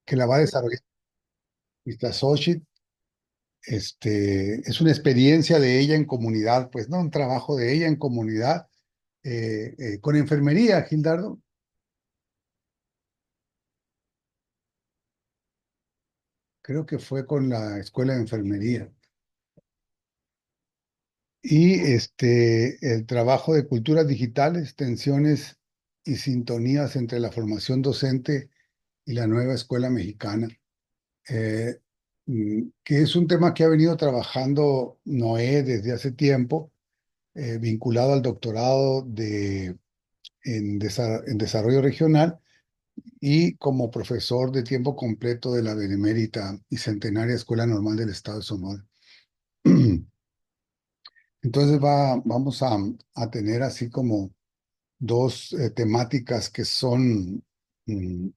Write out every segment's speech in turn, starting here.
que la va a desarrollar Xochitl. Es una experiencia de ella en comunidad, pues, ¿no? Un trabajo de ella en comunidad con enfermería, Gildardo. Creo que fue con la escuela de enfermería. Y el trabajo de culturas digitales, tensiones y sintonías entre la formación docente y la nueva escuela mexicana, eh, que es un tema que ha venido trabajando Noé desde hace tiempo, vinculado al doctorado en desarrollo regional y como profesor de tiempo completo de la Benemérita y Centenaria Escuela Normal del Estado de Sonora. Entonces vamos a tener así como dos temáticas que son mm,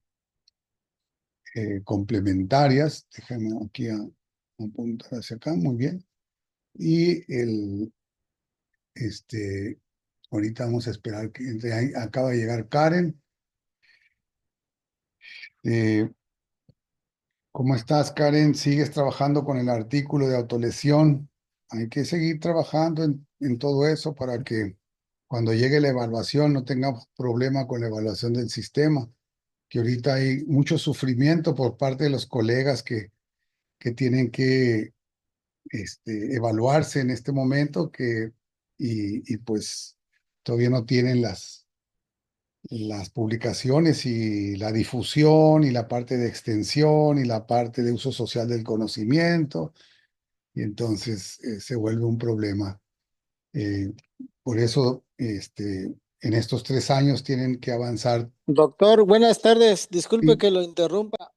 complementarias. Déjame aquí apuntar hacia acá, muy bien. Y este, ahorita vamos a esperar que entre ahí. Acaba de llegar Karen. Eh, ¿Cómo estás, Karen? ¿Sigues trabajando con el artículo de autolesión? Hay que seguir trabajando en todo eso para que cuando llegue la evaluación no tengamos problema con la evaluación del sistema, que ahorita hay mucho sufrimiento por parte de los colegas que tienen que evaluarse en este momento y pues todavía no tienen las publicaciones y la difusión y la parte de extensión y la parte de uso social del conocimiento, y entonces se vuelve un problema. Eh, por eso, en estos 3 años tienen que avanzar. Doctor, buenas tardes. Disculpe Sí, que lo interrumpa.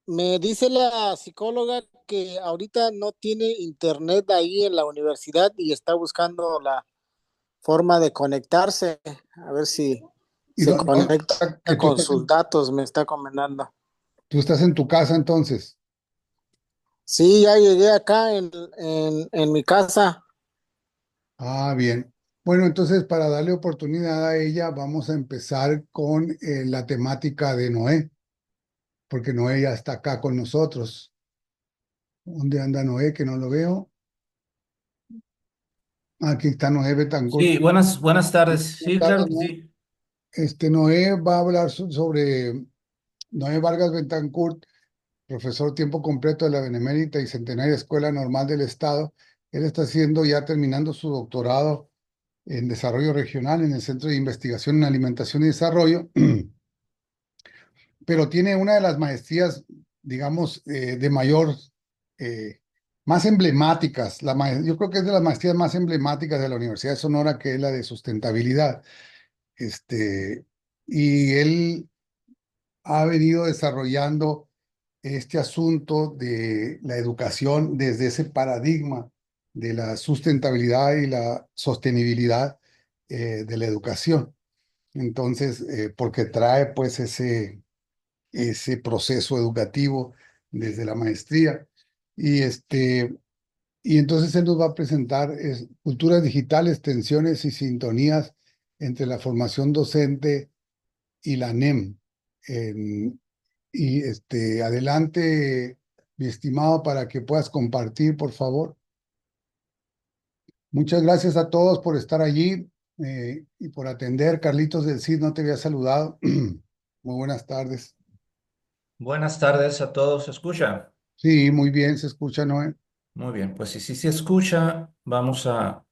Me dice la psicóloga que ahorita no tiene internet ahí en la universidad y está buscando la forma de conectarse. A ver si y se conecta que con sus datos, me está comentando. tú estás en tu casa entonces. Sí, ya llegué acá en mi casa. Ah, bien. Bueno, entonces para darle oportunidad a ella, vamos a empezar con la temática de Noé, porque Noé ya está acá con nosotros. ¿Dónde anda Noé? Que no lo veo. Aquí está Noé Betancourt. Sí, buenas tardes. Buenas Sí, claro tardes, que Noé. sí. Noé va a hablar sobre Noé Vargas Betancourt, profesor tiempo completo de la Benemérita y Centenaria Escuela Normal del Estado. Él está haciendo, ya terminando su doctorado en desarrollo regional en el Centro de Investigación en Alimentación y Desarrollo, pero tiene una de las maestrías, digamos, de mayor, eh, más emblemáticas. Yo creo que es de las maestrías más emblemáticas de la Universidad de Sonora, que es la de sustentabilidad. Este, y él ha venido desarrollando este asunto de la educación desde ese paradigma de la sustentabilidad y la sostenibilidad de la educación. Entonces, porque trae pues ese proceso educativo desde la maestría. Y, y entonces él nos va a presentar culturas digitales, tensiones y sintonías entre la formación docente y la NEM. Adelante, mi estimado, para que puedas compartir, por favor. Muchas gracias a todos por estar allí y por atender. Carlitos del CID, no te había saludado. Muy buenas tardes. Buenas tardes a todos. ¿Se escucha? Sí, muy bien, se escucha, Noé. Muy bien, pues si sí se escucha, vamos a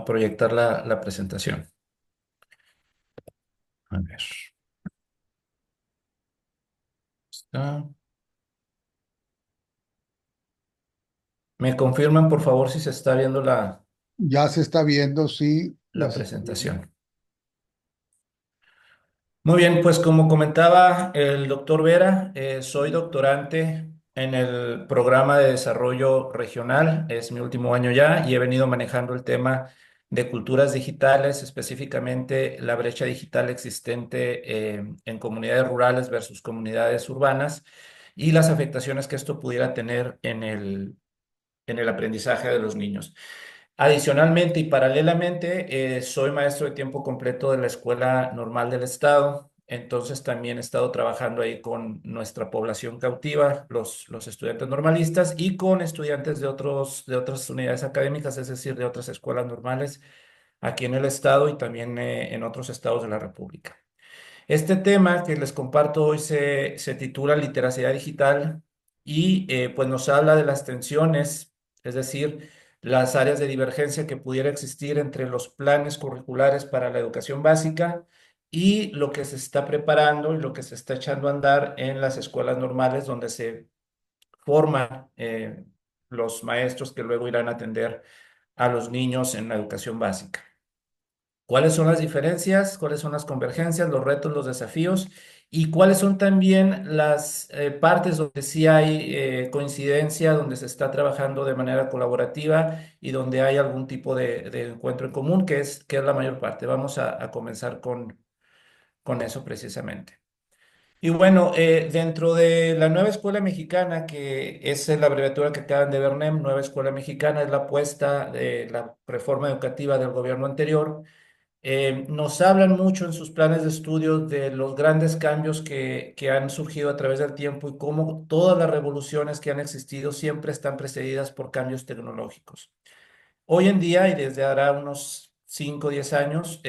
proyectar la presentación. A ver. Está. ¿Me confirman, por favor, si se está viendo Ya se está viendo, sí, ya la se está viendo. presentación? Muy bien, pues como comentaba el doctor Vera, soy doctorante en el programa de desarrollo regional, es mi último año ya y he venido manejando el tema de culturas digitales, específicamente la brecha digital existente en comunidades rurales versus comunidades urbanas y las afectaciones que esto pudiera tener en el aprendizaje de los niños. Adicionalmente y paralelamente, soy maestro de tiempo completo de la Escuela Normal del Estado. Entonces también he estado trabajando ahí con nuestra población cautiva, los estudiantes normalistas y con estudiantes de otras unidades académicas, es decir, de otras escuelas normales aquí en el estado y también en otros estados de la República. Este tema que les comparto hoy se titula Literacidad Digital y pues nos habla de las tensiones, es decir, las áreas de divergencia que pudiera existir entre los planes curriculares para la educación básica y lo que se está preparando y lo que se está echando a andar en las escuelas normales donde se forman los maestros que luego irán a atender a los niños en la educación básica. ¿Cuáles son las diferencias? ¿Cuáles son las convergencias, los retos, los desafíos? ¿Y cuáles son también las partes donde sí hay coincidencia, donde se está trabajando de manera colaborativa y donde hay algún tipo de encuentro en común, que es la mayor parte? Vamos a comenzar con eso precisamente. Y bueno, dentro de la nueva escuela mexicana, que es la abreviatura que acaban de ver, NEM, Nueva Escuela Mexicana, es la apuesta de la reforma educativa del gobierno anterior. Nos hablan mucho en sus planes de estudio de los grandes cambios que han surgido a través del tiempo y cómo todas las revoluciones que han existido siempre están precedidas por cambios tecnológicos. Hoy en día, y desde hará unos 5 o 10 años,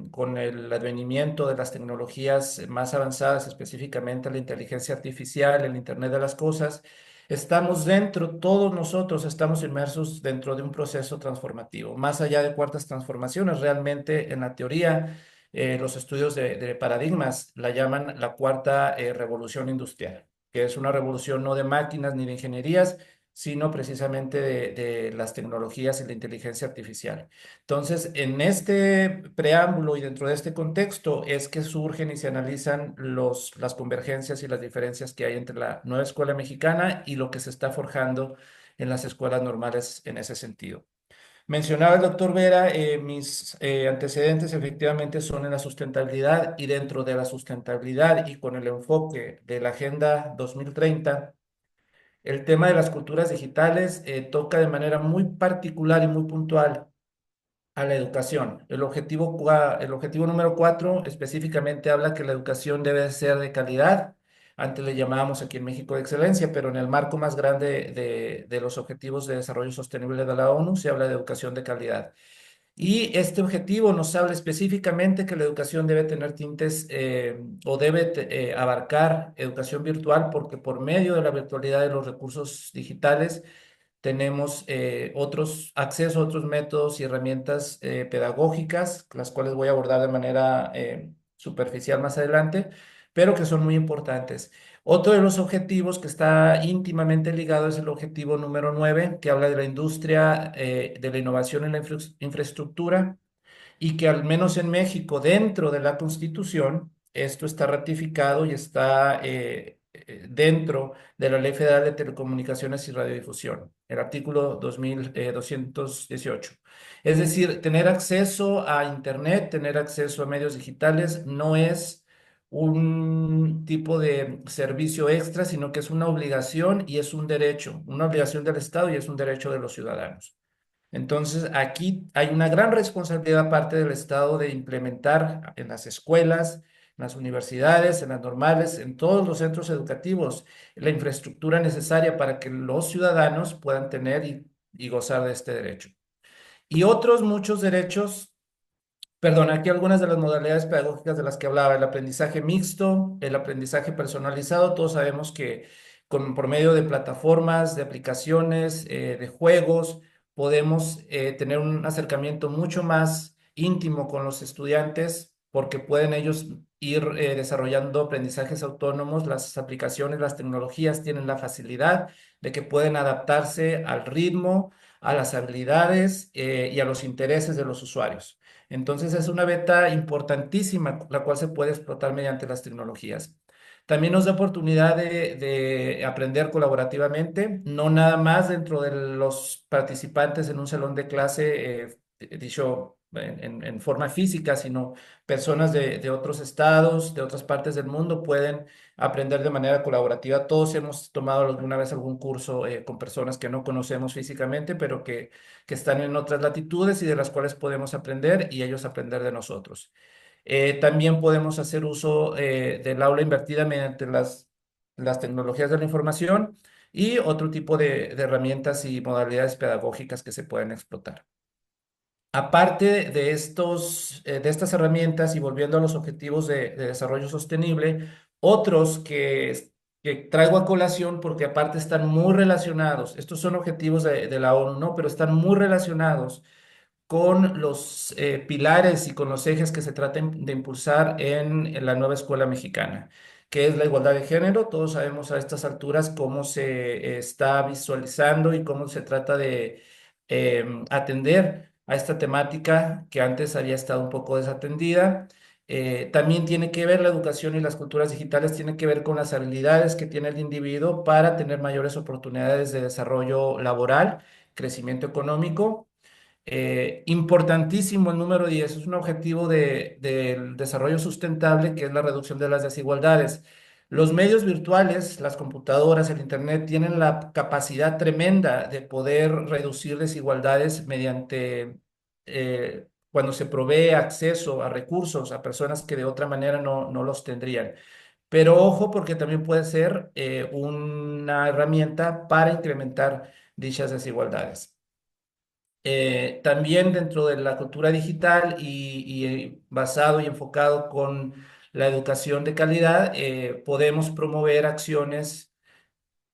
con el advenimiento de las tecnologías más avanzadas, específicamente la inteligencia artificial, el Internet de las cosas, estamos dentro, todos nosotros estamos inmersos dentro de un proceso transformativo. Más allá de cuartas transformaciones, realmente en la teoría, los estudios de paradigmas la llaman la cuarta revolución industrial, que es una revolución no de máquinas ni de ingenierías, sino precisamente de las tecnologías y la inteligencia artificial. Entonces, en este preámbulo y dentro de este contexto es que surgen y se analizan las convergencias y las diferencias que hay entre la nueva escuela mexicana y lo que se está forjando en las escuelas normales en ese sentido. Mencionaba el doctor Vera, mis antecedentes efectivamente son en la sustentabilidad y dentro de la sustentabilidad y con el enfoque de la Agenda 2030. El tema de las culturas digitales toca de manera muy particular y muy puntual a la educación. El objetivo número 4 específicamente habla que la educación debe ser de calidad. Antes le llamábamos aquí en México de excelencia, pero en el marco más grande de los Objetivos de Desarrollo Sostenible de la ONU se habla de educación de calidad. Y este objetivo nos habla específicamente que la educación debe tener tintes o debe abarcar educación virtual porque por medio de la virtualidad de los recursos digitales tenemos otros acceso a otros métodos y herramientas pedagógicas, las cuales voy a abordar de manera superficial más adelante, pero que son muy importantes. Otro de los objetivos que está íntimamente ligado es el objetivo número 9, que habla de la industria de la innovación en la infraestructura y que al menos en México, dentro de la Constitución, esto está ratificado y está dentro de la Ley Federal de Telecomunicaciones y Radiodifusión, el artículo 2218. Es decir, tener acceso a Internet, tener acceso a medios digitales no es un tipo de servicio extra, sino que es una obligación y es un derecho, una obligación del Estado y es un derecho de los ciudadanos. Entonces, aquí hay una gran responsabilidad parte del Estado de implementar en las escuelas, en las universidades, en las normales, en todos los centros educativos, la infraestructura necesaria para que los ciudadanos puedan tener y gozar de este derecho. Y otros muchos derechos. Perdón, aquí algunas de las modalidades pedagógicas de las que hablaba, el aprendizaje mixto, el aprendizaje personalizado, todos sabemos que por medio de plataformas, de aplicaciones, de juegos, podemos tener un acercamiento mucho más íntimo con los estudiantes porque pueden ellos ir desarrollando aprendizajes autónomos. Las aplicaciones, las tecnologías tienen la facilidad de que pueden adaptarse al ritmo, a las habilidades y a los intereses de los usuarios. Entonces es una beta importantísima, la cual se puede explotar mediante las tecnologías. También nos da oportunidad de aprender colaborativamente, no nada más dentro de los participantes en un salón de clase, dicho en forma física, sino personas de otros estados, de otras partes del mundo pueden aprender de manera colaborativa. Todos hemos tomado alguna vez algún curso con personas que no conocemos físicamente, pero que están en otras latitudes y de las cuales podemos aprender y ellos aprender de nosotros. También podemos hacer uso del aula invertida mediante las tecnologías de la información y otro tipo de herramientas y modalidades pedagógicas que se pueden explotar. Aparte de de estas herramientas y volviendo a los objetivos de desarrollo sostenible, otros que traigo a colación porque aparte están muy relacionados, estos son objetivos de la ONU, ¿no? Pero están muy relacionados con los pilares y con los ejes que se traten de impulsar en la nueva escuela mexicana, que es la igualdad de género. Todos sabemos a estas alturas cómo se está visualizando y cómo se trata de atender a esta temática que antes había estado un poco desatendida. También tiene que ver la educación y las culturas digitales, tiene que ver con las habilidades que tiene el individuo para tener mayores oportunidades de desarrollo laboral, crecimiento económico. Importantísimo el número 10 es un objetivo del desarrollo sustentable que es la reducción de las desigualdades. Los medios virtuales, las computadoras, el Internet tienen la capacidad tremenda de poder reducir desigualdades mediante cuando se provee acceso a recursos a personas que de otra manera no los tendrían. Pero ojo porque también puede ser una herramienta para incrementar dichas desigualdades. También dentro de la cultura digital y basado y enfocado con la educación de calidad, podemos promover acciones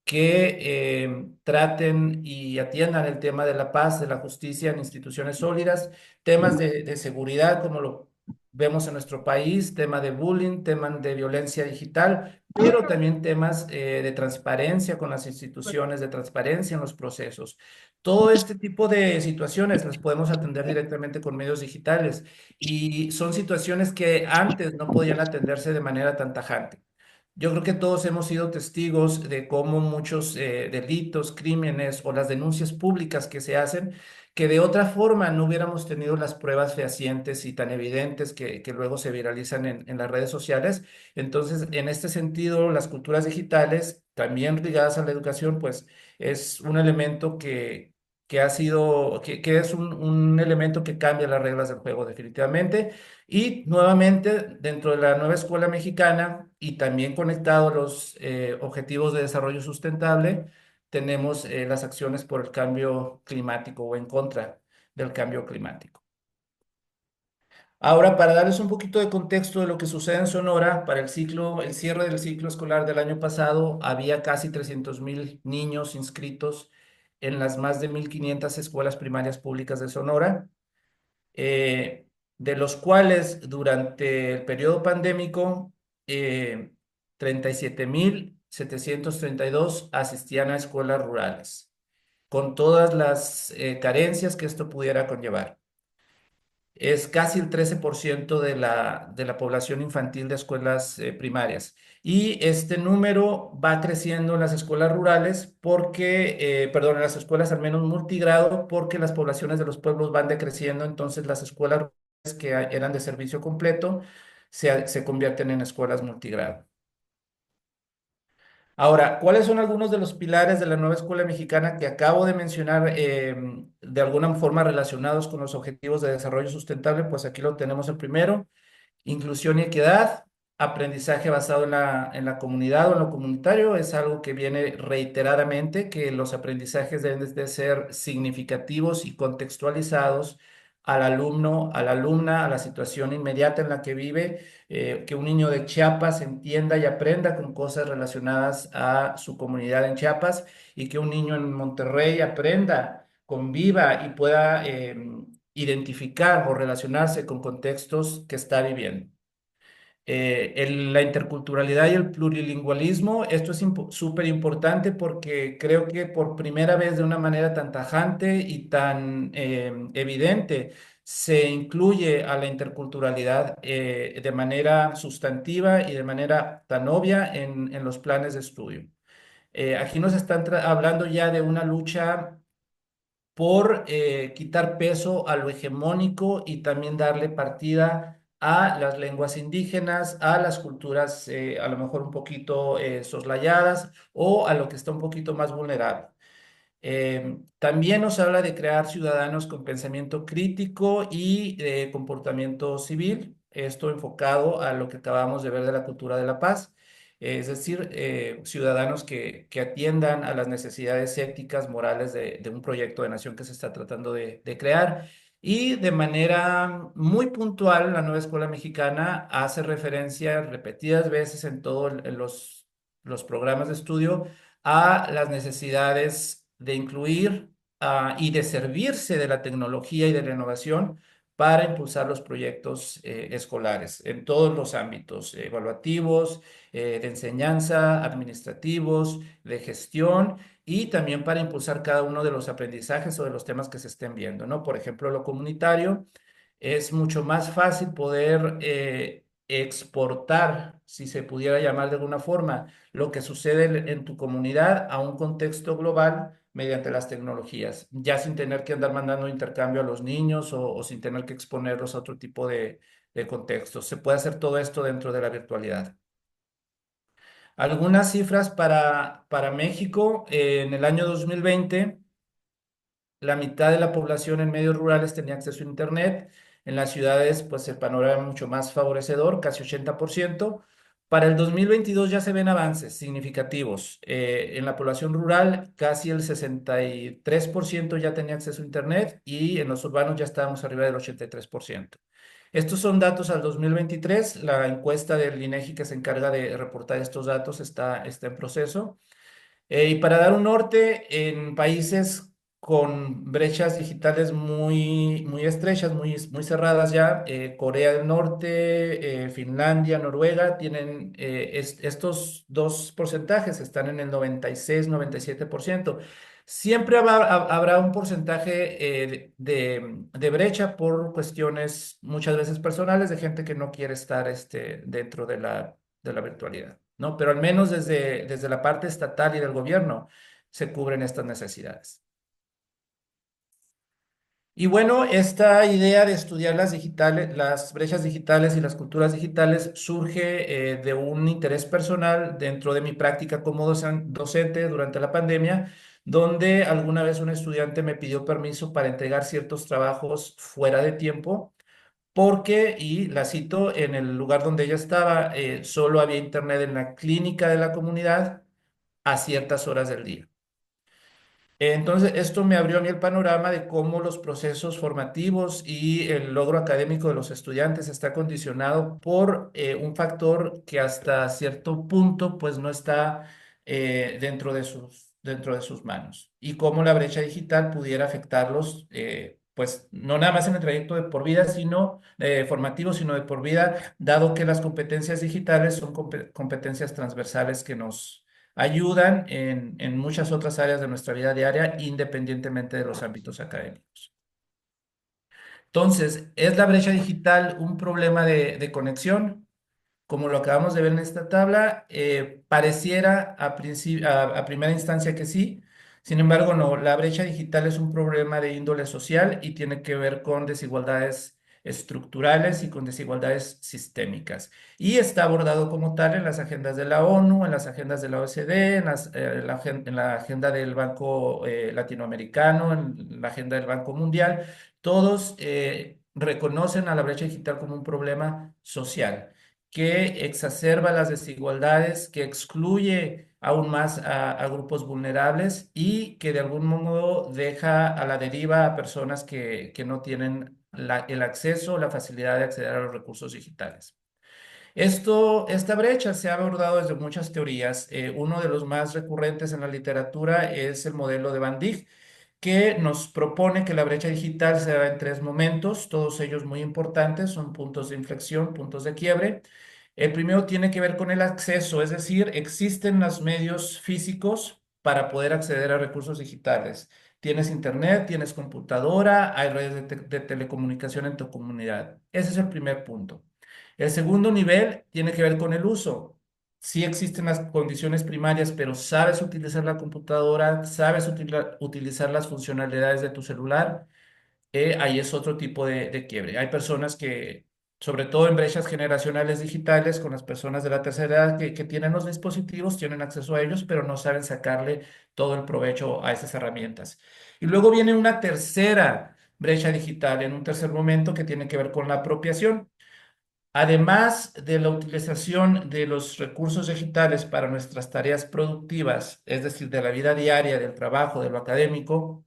que traten y atiendan el tema de la paz, de la justicia en instituciones sólidas, temas de seguridad como lo vemos en nuestro país, tema de bullying, temas de violencia digital, pero también temas de transparencia con las instituciones, de transparencia en los procesos. Todo este tipo de situaciones las podemos atender directamente con medios digitales y son situaciones que antes no podían atenderse de manera tan tajante. Yo creo que todos hemos sido testigos de cómo muchos delitos, crímenes o las denuncias públicas que se hacen, que de otra forma no hubiéramos tenido las pruebas fehacientes y tan evidentes que luego se viralizan en las redes sociales. Entonces, en este sentido, las culturas digitales, también ligadas a la educación, pues es un elemento que ha sido, que es un elemento que cambia las reglas del juego definitivamente. Y nuevamente, dentro de la nueva escuela mexicana y también conectado a los objetivos de desarrollo sustentable, tenemos las acciones por el cambio climático o en contra del cambio climático. Ahora, para darles un poquito de contexto de lo que sucede en Sonora, para el cierre del ciclo escolar del año pasado, había casi 300,000 niños inscritos en las más de 1,500 escuelas primarias públicas de Sonora, eh, de los cuales durante el periodo pandémico, 37,732 asistían a escuelas rurales, con todas las carencias que esto pudiera conllevar. Es casi el 13% de la población infantil de escuelas primarias. Y este número va creciendo en las escuelas rurales perdón, en las escuelas al menos multigrado, porque las poblaciones de los pueblos van decreciendo, entonces las escuelas rurales que eran de servicio completo se convierten en escuelas multigrado. Ahora, ¿cuáles son algunos de los pilares de la nueva escuela mexicana que acabo de mencionar de alguna forma relacionados con los objetivos de desarrollo sustentable? Pues aquí lo tenemos el primero, inclusión y equidad, aprendizaje basado en la comunidad o en lo comunitario, es algo que viene reiteradamente, que los aprendizajes deben de ser significativos y contextualizados al alumno, a la alumna, a la situación inmediata en la que vive, que un niño de Chiapas entienda y aprenda con cosas relacionadas a su comunidad en Chiapas y que un niño en Monterrey aprenda, conviva y pueda identificar o relacionarse con contextos que está viviendo. La interculturalidad y el plurilingüismo, esto es súper importante porque creo que por primera vez de una manera tan tajante y tan evidente se incluye a la interculturalidad de manera sustantiva y de manera tan obvia en los planes de estudio. Aquí nos están hablando ya de una lucha por quitar peso a lo hegemónico y también darle partida a las lenguas indígenas, a las culturas a lo mejor un poquito soslayadas o a lo que está un poquito más vulnerable. También nos habla de crear ciudadanos con pensamiento crítico y comportamiento civil. esto enfocado a lo que acabamos de ver de la cultura de la paz, es decir, ciudadanos que atiendan a las necesidades éticas, morales de un proyecto de nación que se está tratando de crear. Y de manera muy puntual, la nueva escuela mexicana hace referencia repetidas veces en todos los programas de estudio a las necesidades de incluir y de servirse de la tecnología y de la innovación para impulsar los proyectos escolares en todos los ámbitos evaluativos, de enseñanza, administrativos, de gestión y también para impulsar cada uno de los aprendizajes o de los temas que se estén viendo, ¿no? Por ejemplo, lo comunitario es mucho más fácil poder exportar, si se pudiera llamar de alguna forma, lo que sucede en tu comunidad a un contexto global mediante las tecnologías, ya sin tener que andar mandando intercambio a los niños o sin tener que exponerlos a otro tipo de contextos. Se puede hacer todo esto dentro de la virtualidad. Algunas cifras para México. En el año 2020 la mitad de la población en medios rurales tenía acceso a Internet. En las ciudades, pues el panorama era mucho más favorecedor, casi 80%. Para el 2022 ya se ven avances significativos. En la población rural, casi el 63% ya tenía acceso a Internet y en los urbanos ya estábamos arriba del 83%. Estos son datos al 2023. La encuesta del INEGI que se encarga de reportar estos datos está en proceso. Y para dar un norte, en países con brechas digitales muy estrechas, muy cerradas ya, Corea del Norte, Finlandia, Noruega, tienen estos dos porcentajes, están en el 96-97%. Siempre habrá un porcentaje de brecha por cuestiones muchas veces personales de gente que no quiere estar dentro de la virtualidad, ¿no? Pero al menos desde la parte estatal y del gobierno se cubren estas necesidades. Y bueno, esta idea de estudiar las brechas digitales y las culturas digitales surge de un interés personal dentro de mi práctica como docente durante la pandemia, donde alguna vez un estudiante me pidió permiso para entregar ciertos trabajos fuera de tiempo porque, y la cito, en el lugar donde ella estaba, solo había internet en la clínica de la comunidad a ciertas horas del día. Entonces, esto me abrió a mí el panorama de cómo los procesos formativos y el logro académico de los estudiantes está condicionado por un factor que hasta cierto punto pues no está dentro de sus manos. Y cómo la brecha digital pudiera afectarlos, pues no nada más en el trayecto de por vida, sino formativo, sino de por vida, dado que las competencias digitales son competencias transversales que nos ayudan en muchas otras áreas de nuestra vida diaria, independientemente de los ámbitos académicos. Entonces, ¿es la brecha digital un problema de conexión? Como lo acabamos de ver en esta tabla, pareciera a primera instancia que sí. Sin embargo, no, la brecha digital es un problema de índole social y tiene que ver con desigualdades estructurales y con desigualdades sistémicas. Y está abordado como tal en las agendas de la ONU, en las agendas de la OECD, en la agenda del Banco Latinoamericano, en la agenda del Banco Mundial. Todos reconocen a la brecha digital como un problema social que exacerba las desigualdades, que excluye aún más a grupos vulnerables y que de algún modo deja a la deriva a personas que no tienen el acceso, la facilidad de acceder a los recursos digitales. Esta brecha se ha abordado desde muchas teorías. Uno de los más recurrentes en la literatura es el modelo de Van Dijk, que nos propone que la brecha digital se da en tres momentos, todos ellos muy importantes, son puntos de inflexión, puntos de quiebre. El primero tiene que ver con el acceso, es decir, existen los medios físicos para poder acceder a recursos digitales. Tienes internet, tienes computadora, hay redes de telecomunicación en tu comunidad. Ese es el primer punto. El segundo nivel tiene que ver con el uso. Sí existen las condiciones primarias, pero sabes utilizar la computadora, sabes utilizar las funcionalidades de tu celular, ahí es otro tipo de quiebre. Hay personas que, sobre todo en brechas generacionales digitales, con las personas de la tercera edad que tienen los dispositivos, tienen acceso a ellos, pero no saben sacarle todo el provecho a esas herramientas. Y luego viene una tercera brecha digital en un tercer momento que tiene que ver con la apropiación. Además de la utilización de los recursos digitales para nuestras tareas productivas, es decir, de la vida diaria, del trabajo, de lo académico,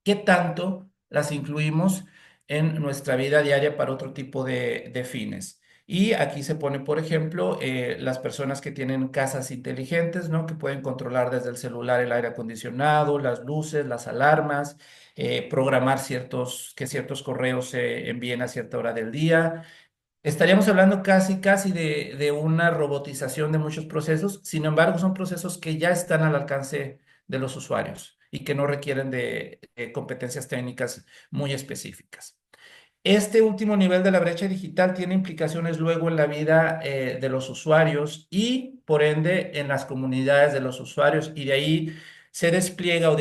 ¿qué tanto las incluimos en nuestra vida diaria para otro tipo de fines? Y aquí se pone, por ejemplo, las personas que tienen casas inteligentes, ¿no? Que pueden controlar desde el celular el aire acondicionado, las luces, las alarmas, programar que ciertos correos se envíen a cierta hora del día. Estaríamos hablando casi de una robotización de muchos procesos. Sin embargo, son procesos que ya están al alcance de los usuarios y que no requieren de competencias técnicas muy específicas. Este último nivel de la brecha digital tiene implicaciones luego en la vida de los usuarios y, por ende, en las comunidades de los usuarios, y de ahí se despliega o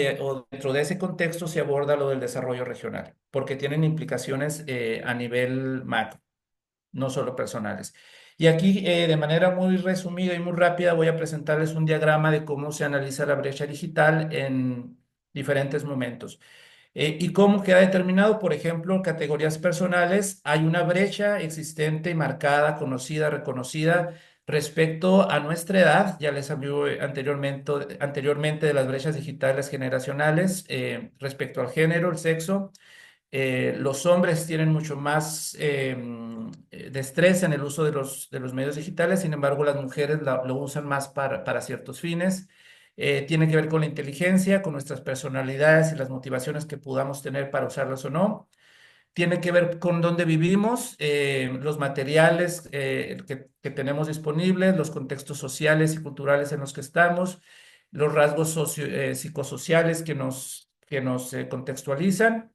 dentro de ese contexto se aborda lo del desarrollo regional, porque tienen implicaciones a nivel macro, no solo personales. Y aquí, de manera muy resumida y muy rápida, voy a presentarles un diagrama de cómo se analiza la brecha digital en diferentes momentos. ¿Y cómo queda determinado? Por ejemplo, categorías personales, hay una brecha existente, marcada, conocida, reconocida respecto a nuestra edad. Ya les hablé anteriormente de las brechas digitales generacionales, respecto al género, el sexo. Los hombres tienen mucho más destreza en el uso de los medios digitales, sin embargo, las mujeres lo usan más para ciertos fines. Tiene que ver con la inteligencia, con nuestras personalidades y las motivaciones que podamos tener para usarlas o no. Tiene que ver con dónde vivimos, los materiales que tenemos disponibles, los contextos sociales y culturales en los que estamos, los rasgos psicosociales que nos contextualizan.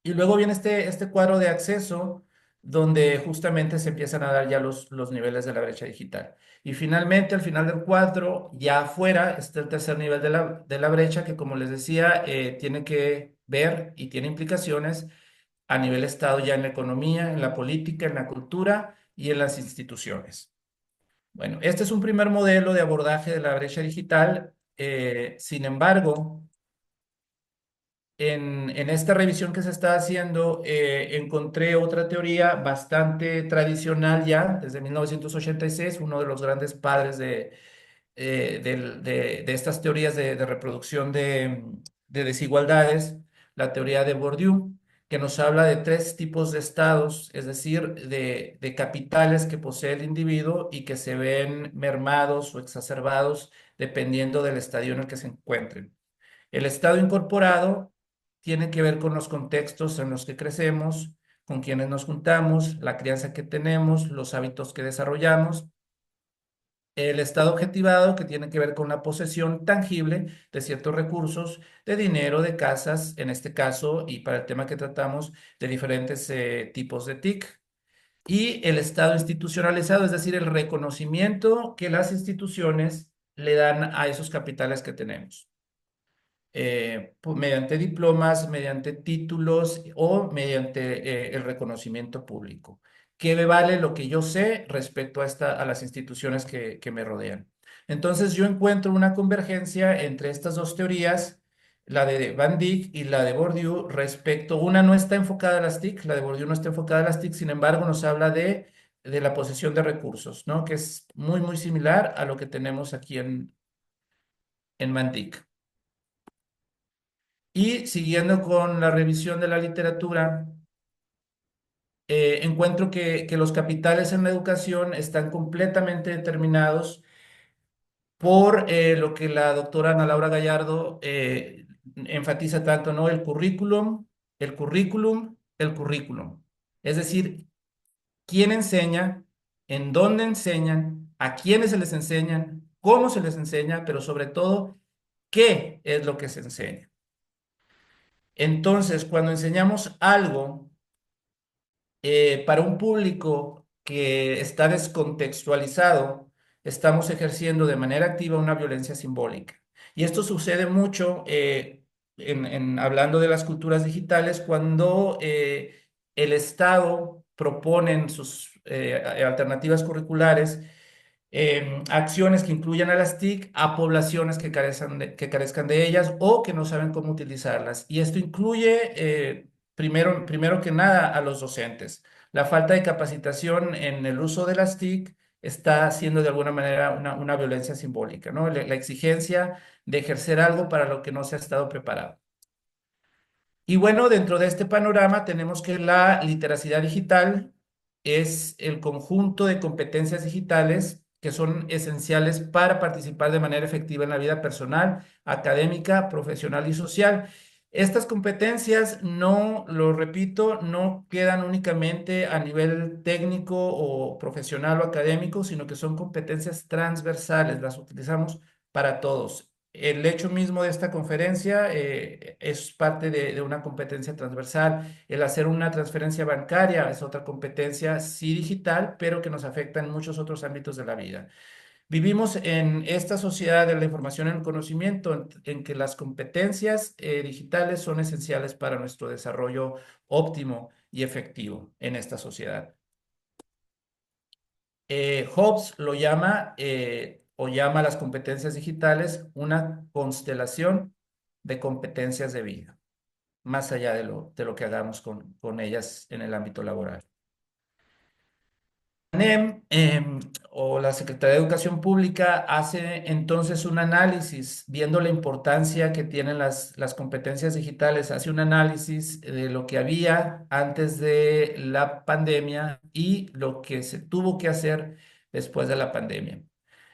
Y luego viene este cuadro de acceso donde justamente se empiezan a dar ya los niveles de la brecha digital. Y finalmente, al final del cuadro, ya afuera, está el tercer nivel de la brecha que, como les decía, tiene que ver y tiene implicaciones a nivel Estado ya en la economía, en la política, en la cultura y en las instituciones. Bueno, este es un primer modelo de abordaje de la brecha digital. Sin embargo, en esta revisión que se está haciendo, encontré otra teoría bastante tradicional ya, desde 1986, uno de los grandes padres de estas teorías de reproducción de desigualdades, la teoría de Bourdieu, que nos habla de tres tipos de estados, es decir, de capitales que posee el individuo y que se ven mermados o exacerbados dependiendo del estadio en el que se encuentren. El estado incorporado tiene que ver con los contextos en los que crecemos, con quienes nos juntamos, la crianza que tenemos, los hábitos que desarrollamos. El estado objetivado, que tiene que ver con la posesión tangible de ciertos recursos, de dinero, de casas, en este caso, y para el tema que tratamos, de diferentes tipos de TIC. Y el estado institucionalizado, es decir, el reconocimiento que las instituciones le dan a esos capitales que tenemos, mediante diplomas, mediante títulos o mediante el reconocimiento público. ¿Qué me vale lo que yo sé respecto a las instituciones que me rodean? Entonces yo encuentro una convergencia entre estas dos teorías, la de Van Dijk y la de Bourdieu, una no está enfocada a las TIC, la de Bourdieu no está enfocada a las TIC, sin embargo nos habla de la posesión de recursos, ¿no? Que es muy similar a lo que tenemos aquí en Van Dijk. Y siguiendo con la revisión de la literatura, encuentro que los capitales en la educación están completamente determinados por lo que la doctora Ana Laura Gallardo enfatiza tanto, ¿no? El currículum, el currículum, el currículum. Es decir, quién enseña, en dónde enseñan, a quiénes se les enseñan, cómo se les enseña, pero sobre todo, qué es lo que se enseña. Entonces, cuando enseñamos algo para un público que está descontextualizado, estamos ejerciendo de manera activa una violencia simbólica. Y esto sucede mucho hablando de las culturas digitales cuando el Estado propone en sus alternativas curriculares acciones que incluyan a las TIC a poblaciones que carezcan de ellas o que no saben cómo utilizarlas. Y esto incluye, primero que nada, a los docentes. La falta de capacitación en el uso de las TIC está siendo de alguna manera una violencia simbólica, ¿no? La exigencia de ejercer algo para lo que no se ha estado preparado. Y bueno, dentro de este panorama tenemos que la literacidad digital es el conjunto de competencias digitales que son esenciales para participar de manera efectiva en la vida personal, académica, profesional y social. Estas competencias, no, lo repito, no quedan únicamente a nivel técnico o profesional o académico, sino que son competencias transversales, las utilizamos para todos. El hecho mismo de esta conferencia es parte de una competencia transversal. El hacer una transferencia bancaria es otra competencia, sí digital, pero que nos afecta en muchos otros ámbitos de la vida. Vivimos en esta sociedad de la información y el conocimiento en que las competencias digitales son esenciales para nuestro desarrollo óptimo y efectivo en esta sociedad. Hobbes lo llama o llama a las competencias digitales una constelación de competencias de vida, más allá de lo que hagamos con ellas en el ámbito laboral. ANEM o la Secretaría de Educación Pública hace entonces un análisis, viendo la importancia que tienen las competencias digitales, hace un análisis de lo que había antes de la pandemia y lo que se tuvo que hacer después de la pandemia.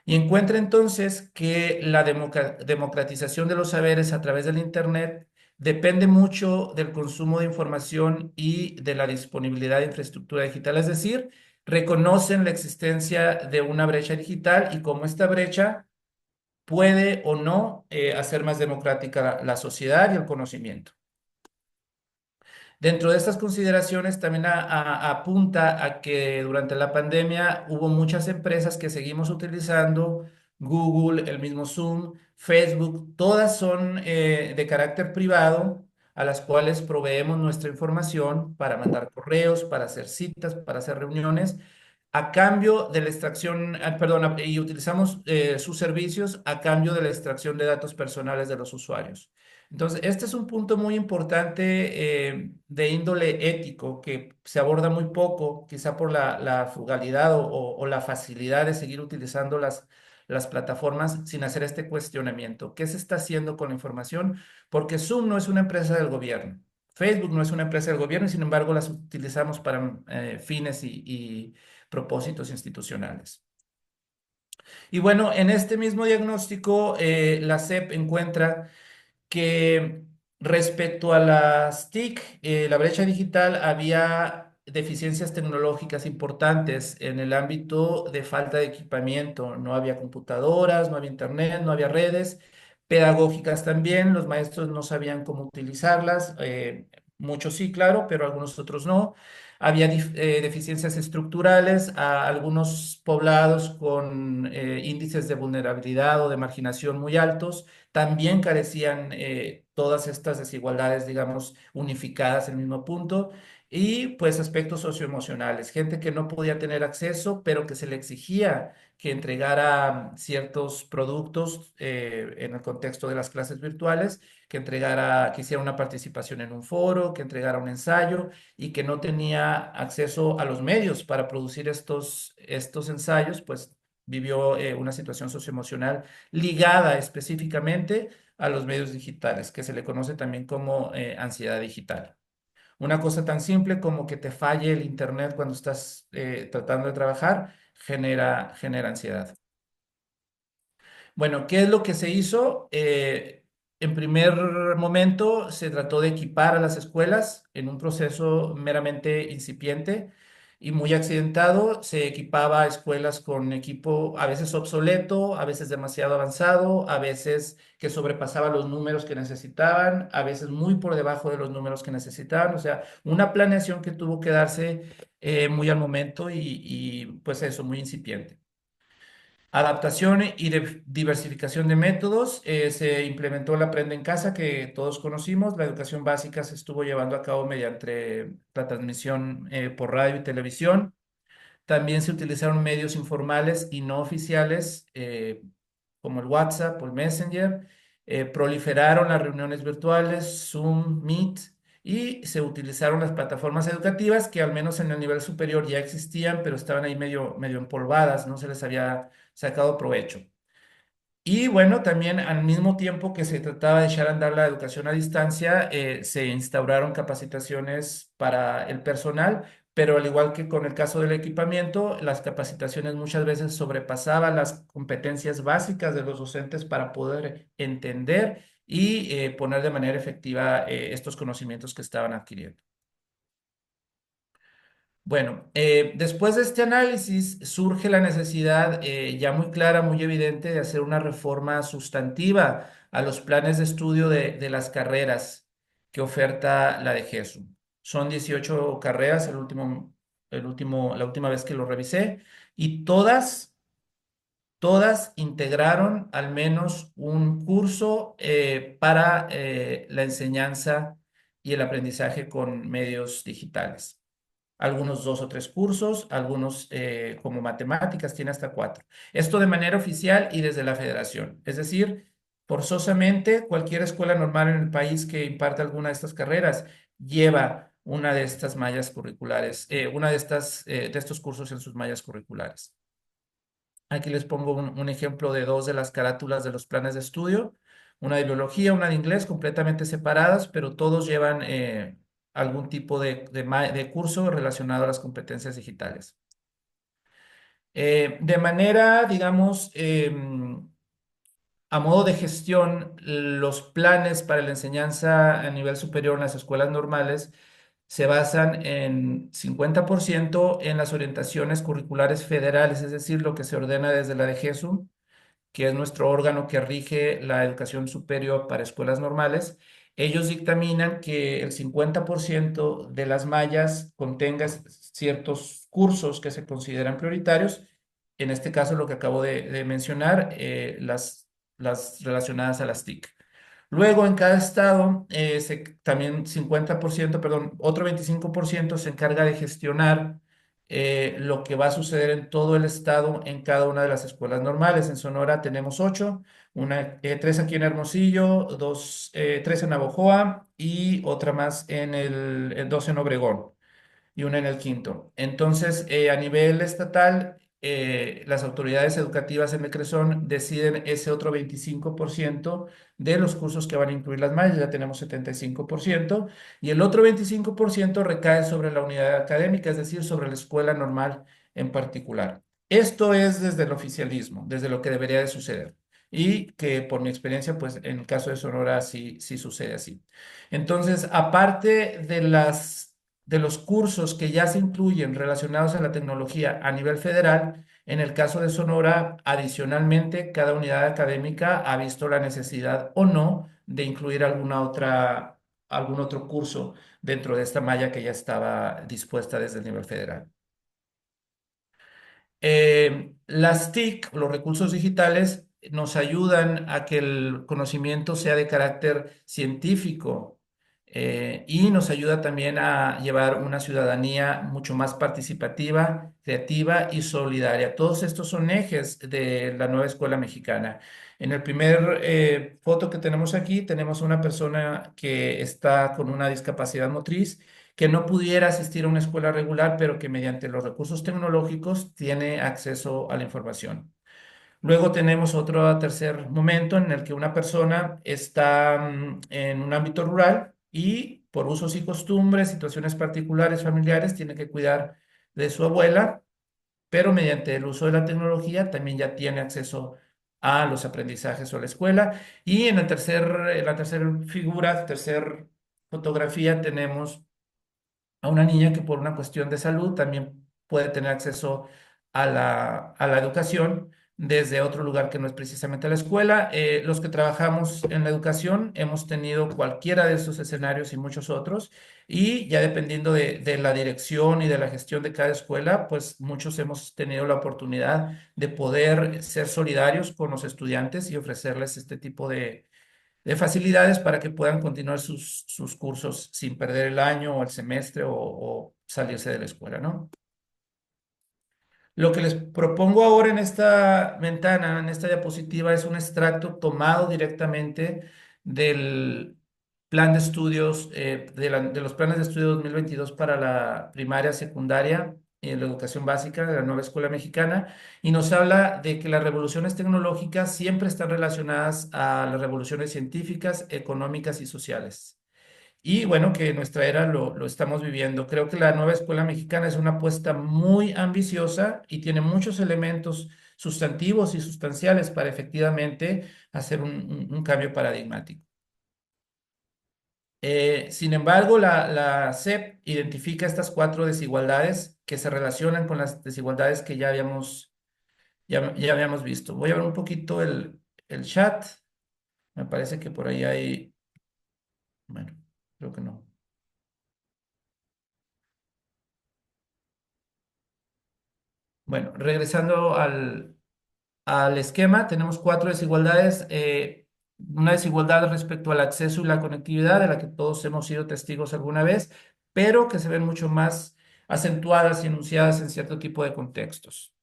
Y encuentra entonces que la democratización de los saberes a través del Internet depende mucho del consumo de información y de la disponibilidad de infraestructura digital, es decir, reconocen la existencia de una brecha digital y cómo esta brecha puede o no hacer más democrática la sociedad y el conocimiento. Dentro de estas consideraciones también apunta a que durante la pandemia hubo muchas empresas que seguimos utilizando, Google, el mismo Zoom, Facebook, todas son de carácter privado, a las cuales proveemos nuestra información para mandar correos, para hacer citas, para hacer reuniones, a cambio de la extracción, perdón, y utilizamos sus servicios a cambio de la extracción de datos personales de los usuarios. Entonces, este es un punto muy importante de índole ético que se aborda muy poco, quizá por la frugalidad o la facilidad de seguir utilizando las plataformas sin hacer este cuestionamiento. ¿Qué se está haciendo con la información? Porque Zoom no es una empresa del gobierno. Facebook no es una empresa del gobierno y sin embargo las utilizamos para fines y propósitos institucionales. Y bueno, en este mismo diagnóstico, la SEP encuentra que respecto a las TIC, la brecha digital, había deficiencias tecnológicas importantes en el ámbito de falta de equipamiento. No había computadoras, no había internet, no había redes. Pedagógicas también, los maestros no sabían cómo utilizarlas. Muchos sí, claro, pero algunos otros no. Había deficiencias estructurales, algunos poblados con índices de vulnerabilidad o de marginación muy altos también carecían todas estas desigualdades, digamos, unificadas en el mismo punto. Y pues aspectos socioemocionales, gente que no podía tener acceso, pero que se le exigía que entregara ciertos productos en el contexto de las clases virtuales, que hiciera una participación en un foro, que entregara un ensayo y que no tenía acceso a los medios para producir estos ensayos, pues vivió una situación socioemocional ligada específicamente a los medios digitales, que se le conoce también como ansiedad digital. Una cosa tan simple como que te falle el internet cuando estás tratando de trabajar genera ansiedad. Bueno, ¿qué es lo que se hizo? En primer momento se trató de equipar a las escuelas en un proceso meramente incipiente y muy accidentado. Se equipaba a escuelas con equipo a veces obsoleto, a veces demasiado avanzado, a veces que sobrepasaba los números que necesitaban, a veces muy por debajo de los números que necesitaban. O sea, una planeación que tuvo que darse muy al momento y pues eso, muy incipiente. Adaptación y diversificación de métodos. Se implementó la Aprende en Casa que todos conocimos. La educación básica se estuvo llevando a cabo mediante la transmisión por radio y televisión. También se utilizaron medios informales y no oficiales como el WhatsApp o el Messenger. Proliferaron las reuniones virtuales, Zoom, Meet y se utilizaron las plataformas educativas que al menos en el nivel superior ya existían, pero estaban ahí medio empolvadas, no se les había sacado provecho. Y bueno, también al mismo tiempo que se trataba de echar a andar la educación a distancia, se instauraron capacitaciones para el personal, pero al igual que con el caso del equipamiento, las capacitaciones muchas veces sobrepasaban las competencias básicas de los docentes para poder entender y poner de manera efectiva estos conocimientos que estaban adquiriendo. Bueno, después de este análisis surge la necesidad ya muy clara, muy evidente de hacer una reforma sustantiva a los planes de estudio de las carreras que oferta la de GESU. Son 18 carreras, la última vez que lo revisé, y todas integraron al menos un curso para la enseñanza y el aprendizaje con medios digitales, algunos 2 o 3 cursos, algunos como matemáticas, tiene hasta 4. Esto de manera oficial y desde la federación. Es decir, forzosamente cualquier escuela normal en el país que imparte alguna de estas carreras lleva una de estas mallas curriculares, de estos cursos en sus mallas curriculares. Aquí les pongo un ejemplo de 2 de las carátulas de los planes de estudio, una de biología, una de inglés, completamente separadas, pero todos llevan algún tipo de curso relacionado a las competencias digitales. De manera, digamos, a modo de gestión, los planes para la enseñanza a nivel superior en las escuelas normales se basan en 50% en las orientaciones curriculares federales, es decir, lo que se ordena desde la DGESU, que es nuestro órgano que rige la educación superior para escuelas normales. Ellos dictaminan que el 50% de las mallas contenga ciertos cursos que se consideran prioritarios. En este caso, lo que acabo de mencionar, las relacionadas a las TIC. Luego, en cada estado, también 50%, perdón, otro 25% se encarga de gestionar lo que va a suceder en todo el estado en cada una de las escuelas normales. En Sonora tenemos 8, 3 aquí en Hermosillo, 3 en Navojoa y otra más dos en Obregón y una en el quinto. Entonces, a nivel estatal, las autoridades educativas en el Cresón deciden ese otro 25% de los cursos que van a incluir las mallas, ya tenemos 75%, y el otro 25% recae sobre la unidad académica, es decir, sobre la escuela normal en particular. Esto es desde el oficialismo, desde lo que debería de suceder. Y que por mi experiencia, pues en el caso de Sonora sí sucede así. Entonces, aparte de los cursos que ya se incluyen relacionados a la tecnología a nivel federal, en el caso de Sonora, adicionalmente, cada unidad académica ha visto la necesidad o no de incluir algún otro curso dentro de esta malla que ya estaba dispuesta desde el nivel federal. Las TIC, los recursos digitales, nos ayudan a que el conocimiento sea de carácter científico y nos ayuda también a llevar una ciudadanía mucho más participativa, creativa y solidaria. Todos estos son ejes de la nueva escuela mexicana. En el primer foto que tenemos aquí, tenemos una persona que está con una discapacidad motriz que no pudiera asistir a una escuela regular, pero que mediante los recursos tecnológicos tiene acceso a la información. Luego tenemos otro tercer momento en el que una persona está en un ámbito rural y por usos y costumbres, situaciones particulares, familiares, tiene que cuidar de su abuela, pero mediante el uso de la tecnología también ya tiene acceso a los aprendizajes o a la escuela. Y en la tercera figura, tercera fotografía, tenemos a una niña que por una cuestión de salud también puede tener acceso a la educación desde otro lugar que no es precisamente la escuela. Los que trabajamos en la educación hemos tenido cualquiera de esos escenarios y muchos otros, y ya dependiendo de la dirección y de la gestión de cada escuela, pues muchos hemos tenido la oportunidad de poder ser solidarios con los estudiantes y ofrecerles este tipo de facilidades para que puedan continuar sus cursos sin perder el año o el semestre o salirse de la escuela, ¿no? Lo que les propongo ahora en esta ventana, en esta diapositiva, es un extracto tomado directamente del plan de estudios, de los planes de estudio 2022 para la primaria, secundaria y la educación básica de la nueva escuela mexicana, y nos habla de que las revoluciones tecnológicas siempre están relacionadas a las revoluciones científicas, económicas y sociales. Y bueno, que nuestra era lo estamos viviendo. Creo que la nueva escuela mexicana es una apuesta muy ambiciosa y tiene muchos elementos sustantivos y sustanciales para efectivamente hacer un cambio paradigmático. Sin embargo, la SEP identifica estas cuatro desigualdades que se relacionan con las desigualdades que ya habíamos visto. Voy a ver un poquito el chat. Me parece que por ahí hay, bueno, creo que no. Bueno, regresando al esquema, tenemos cuatro desigualdades. Una desigualdad respecto al acceso y la conectividad, de la que todos hemos sido testigos alguna vez, pero que se ven mucho más acentuadas y enunciadas en cierto tipo de contextos.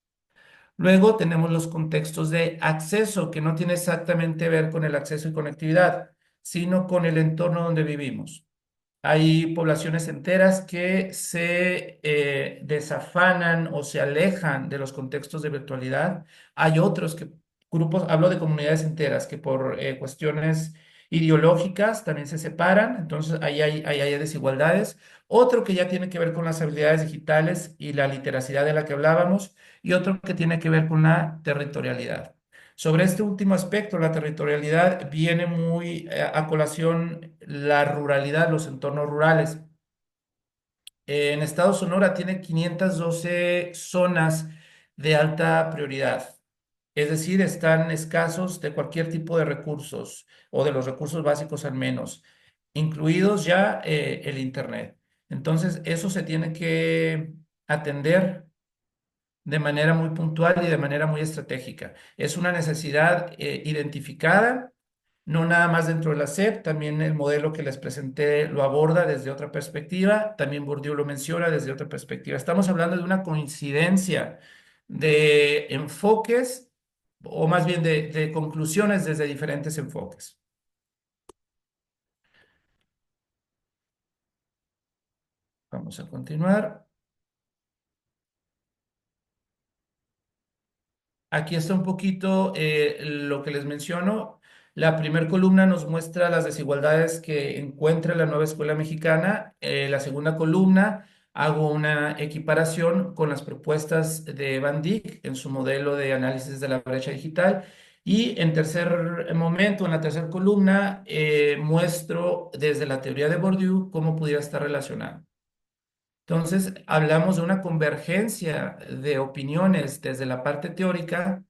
Luego tenemos los contextos de acceso, que no tiene exactamente que ver con el acceso y conectividad, sino con el entorno donde vivimos. Hay poblaciones enteras que se desafanan o se alejan de los contextos de virtualidad. Hay otros grupos, hablo de comunidades enteras, que por cuestiones ideológicas también se separan, entonces ahí hay desigualdades. Otro que ya tiene que ver con las habilidades digitales y la literacidad de la que hablábamos, y otro que tiene que ver con la territorialidad. Sobre este último aspecto, la territorialidad, viene muy a colación la ruralidad, los entornos rurales. En Estado Sonora tiene 512 zonas de alta prioridad, es decir, están escasos de cualquier tipo de recursos o de los recursos básicos al menos, incluidos ya el Internet. Entonces, eso se tiene que atender de manera muy puntual y de manera muy estratégica. Es una necesidad identificada, no nada más dentro de la SEP, también el modelo que les presenté lo aborda desde otra perspectiva, también Bourdieu lo menciona desde otra perspectiva. Estamos hablando de una coincidencia de enfoques, o más bien de conclusiones desde diferentes enfoques. Vamos a continuar. Aquí está un poquito lo que les menciono. La primera columna nos muestra las desigualdades que encuentra la nueva escuela mexicana. La segunda columna hago una equiparación con las propuestas de Van Dijk en su modelo de análisis de la brecha digital. Y en tercer momento, en la tercera columna, muestro desde la teoría de Bourdieu cómo pudiera estar relacionado. Entonces, hablamos de una convergencia de opiniones desde la parte teórica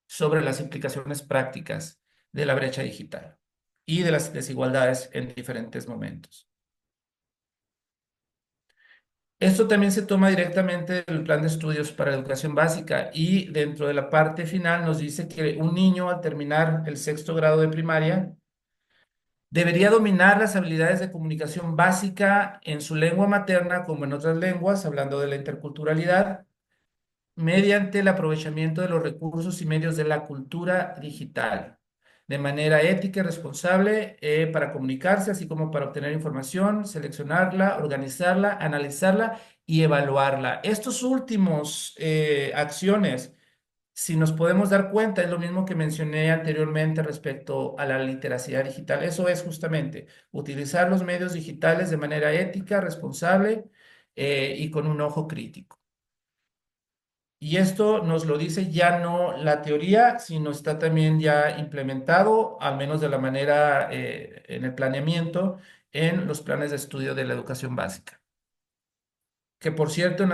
sobre las implicaciones prácticas de la brecha digital y de las desigualdades en diferentes momentos. Esto también se toma directamente del plan de estudios para la educación básica, y dentro de la parte final nos dice que un niño al terminar el sexto grado de primaria debería dominar las habilidades de comunicación básica en su lengua materna como en otras lenguas, hablando de la interculturalidad, mediante el aprovechamiento de los recursos y medios de la cultura digital, de manera ética y responsable, para comunicarse, así como para obtener información, seleccionarla, organizarla, analizarla y evaluarla. Estos últimos acciones, si nos podemos dar cuenta, es lo mismo que mencioné anteriormente respecto a la literacidad digital. Eso es justamente utilizar los medios digitales de manera ética, responsable, y con un ojo crítico. Y esto nos lo dice ya no la teoría, sino está también ya implementado, al menos de la manera en el planeamiento, en los planes de estudio de la educación básica. Que por cierto,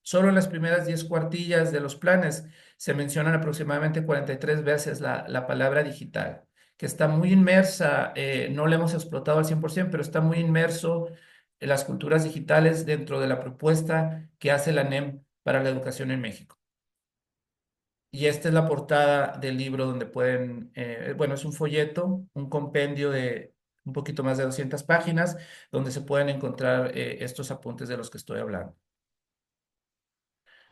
solo en las primeras 10 cuartillas de los planes se mencionan aproximadamente 43 veces la palabra digital, que está muy inmersa, no la hemos explotado al 100%, pero está muy inmerso en las culturas digitales dentro de la propuesta que hace la NEM para la educación en México. Y esta es la portada del libro donde pueden, bueno, es un folleto, un compendio de un poquito más de 200 páginas, donde se pueden encontrar estos apuntes de los que estoy hablando.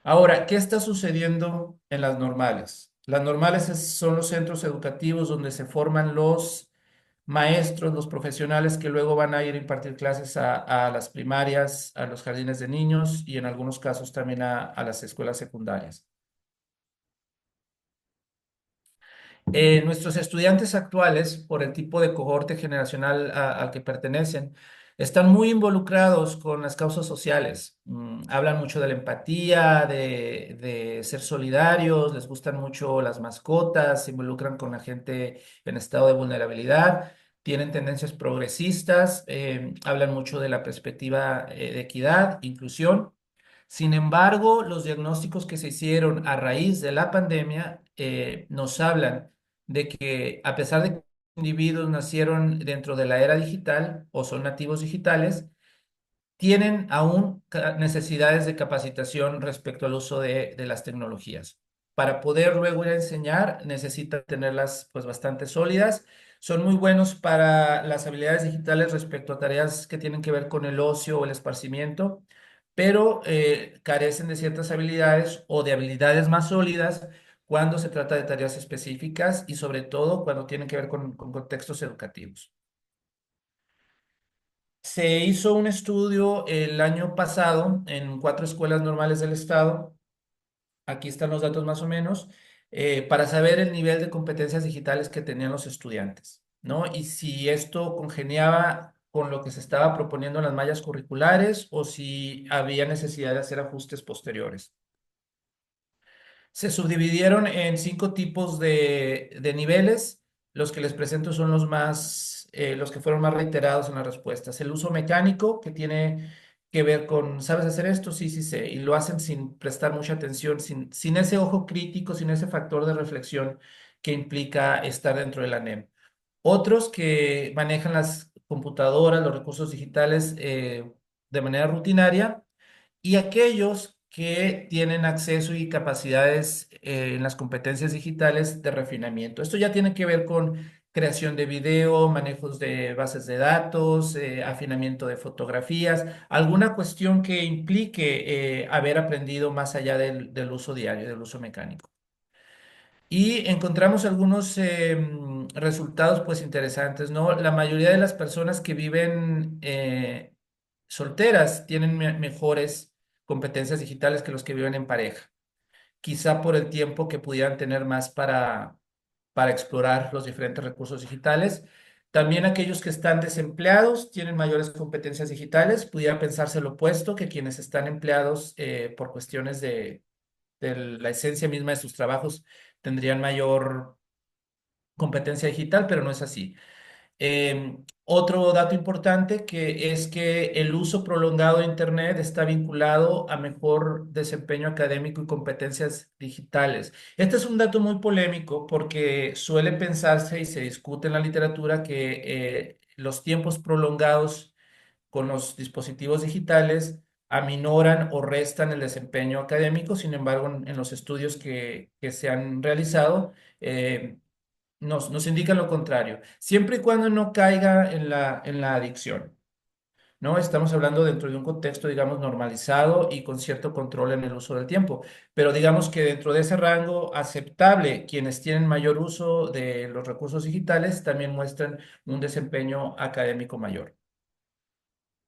Ahora, ¿qué está sucediendo en las normales? Las normales son los centros educativos donde se forman los maestros, los profesionales que luego van a ir a impartir clases a las primarias, a los jardines de niños y en algunos casos también a las escuelas secundarias. Nuestros estudiantes actuales, por el tipo de cohorte generacional al que pertenecen, están muy involucrados con las causas sociales. Hablan mucho de la empatía, de ser solidarios, les gustan mucho las mascotas, se involucran con la gente en estado de vulnerabilidad, tienen tendencias progresistas, hablan mucho de la perspectiva de equidad, inclusión. Sin embargo, los diagnósticos que se hicieron a raíz de la pandemia nos hablan de que a pesar de que individuos nacieron dentro de la era digital o son nativos digitales, tienen aún necesidades de capacitación respecto al uso de las tecnologías. Para poder luego ir a enseñar, necesitan tenerlas pues bastante sólidas. Son muy buenos para las habilidades digitales respecto a tareas que tienen que ver con el ocio o el esparcimiento, pero carecen de ciertas habilidades o de habilidades más sólidas cuando se trata de tareas específicas y sobre todo cuando tienen que ver con contextos educativos. Se hizo un estudio el año pasado en 4 escuelas normales del estado. Aquí están los datos más o menos, para saber el nivel de competencias digitales que tenían los estudiantes, ¿no? Y si esto congeniaba con lo que se estaba proponiendo en las mallas curriculares o si había necesidad de hacer ajustes posteriores. Se subdividieron en 5 tipos de niveles. Los que les presento son los que fueron más reiterados en las respuestas. El uso mecánico, que tiene que ver con, ¿sabes hacer esto? Sí, sí sé. Y lo hacen sin prestar mucha atención, sin ese ojo crítico, sin ese factor de reflexión que implica estar dentro de la NEM. Otros que manejan las computadoras, los recursos digitales de manera rutinaria y aquellos que tienen acceso y capacidades en las competencias digitales de refinamiento. Esto ya tiene que ver con creación de video, manejos de bases de datos, afinamiento de fotografías, alguna cuestión que implique haber aprendido más allá del uso diario, del uso mecánico. Y encontramos algunos resultados pues interesantes, ¿no? La mayoría de las personas que viven solteras tienen mejores competencias digitales que los que viven en pareja, quizá por el tiempo que pudieran tener más para explorar los diferentes recursos digitales. También aquellos que están desempleados tienen mayores competencias digitales. Pudiera pensarse lo opuesto, que quienes están empleados por cuestiones de la esencia misma de sus trabajos tendrían mayor competencia digital, pero no es así. Otro dato importante que es que el uso prolongado de Internet está vinculado a mejor desempeño académico y competencias digitales. Este es un dato muy polémico porque suele pensarse y se discute en la literatura que los tiempos prolongados con los dispositivos digitales aminoran o restan el desempeño académico. Sin embargo, en los estudios que se han realizado, nos indican lo contrario, siempre y cuando no caiga en la adicción, ¿no? Estamos hablando dentro de un contexto, digamos, normalizado y con cierto control en el uso del tiempo, pero digamos que dentro de ese rango aceptable, quienes tienen mayor uso de los recursos digitales también muestran un desempeño académico mayor.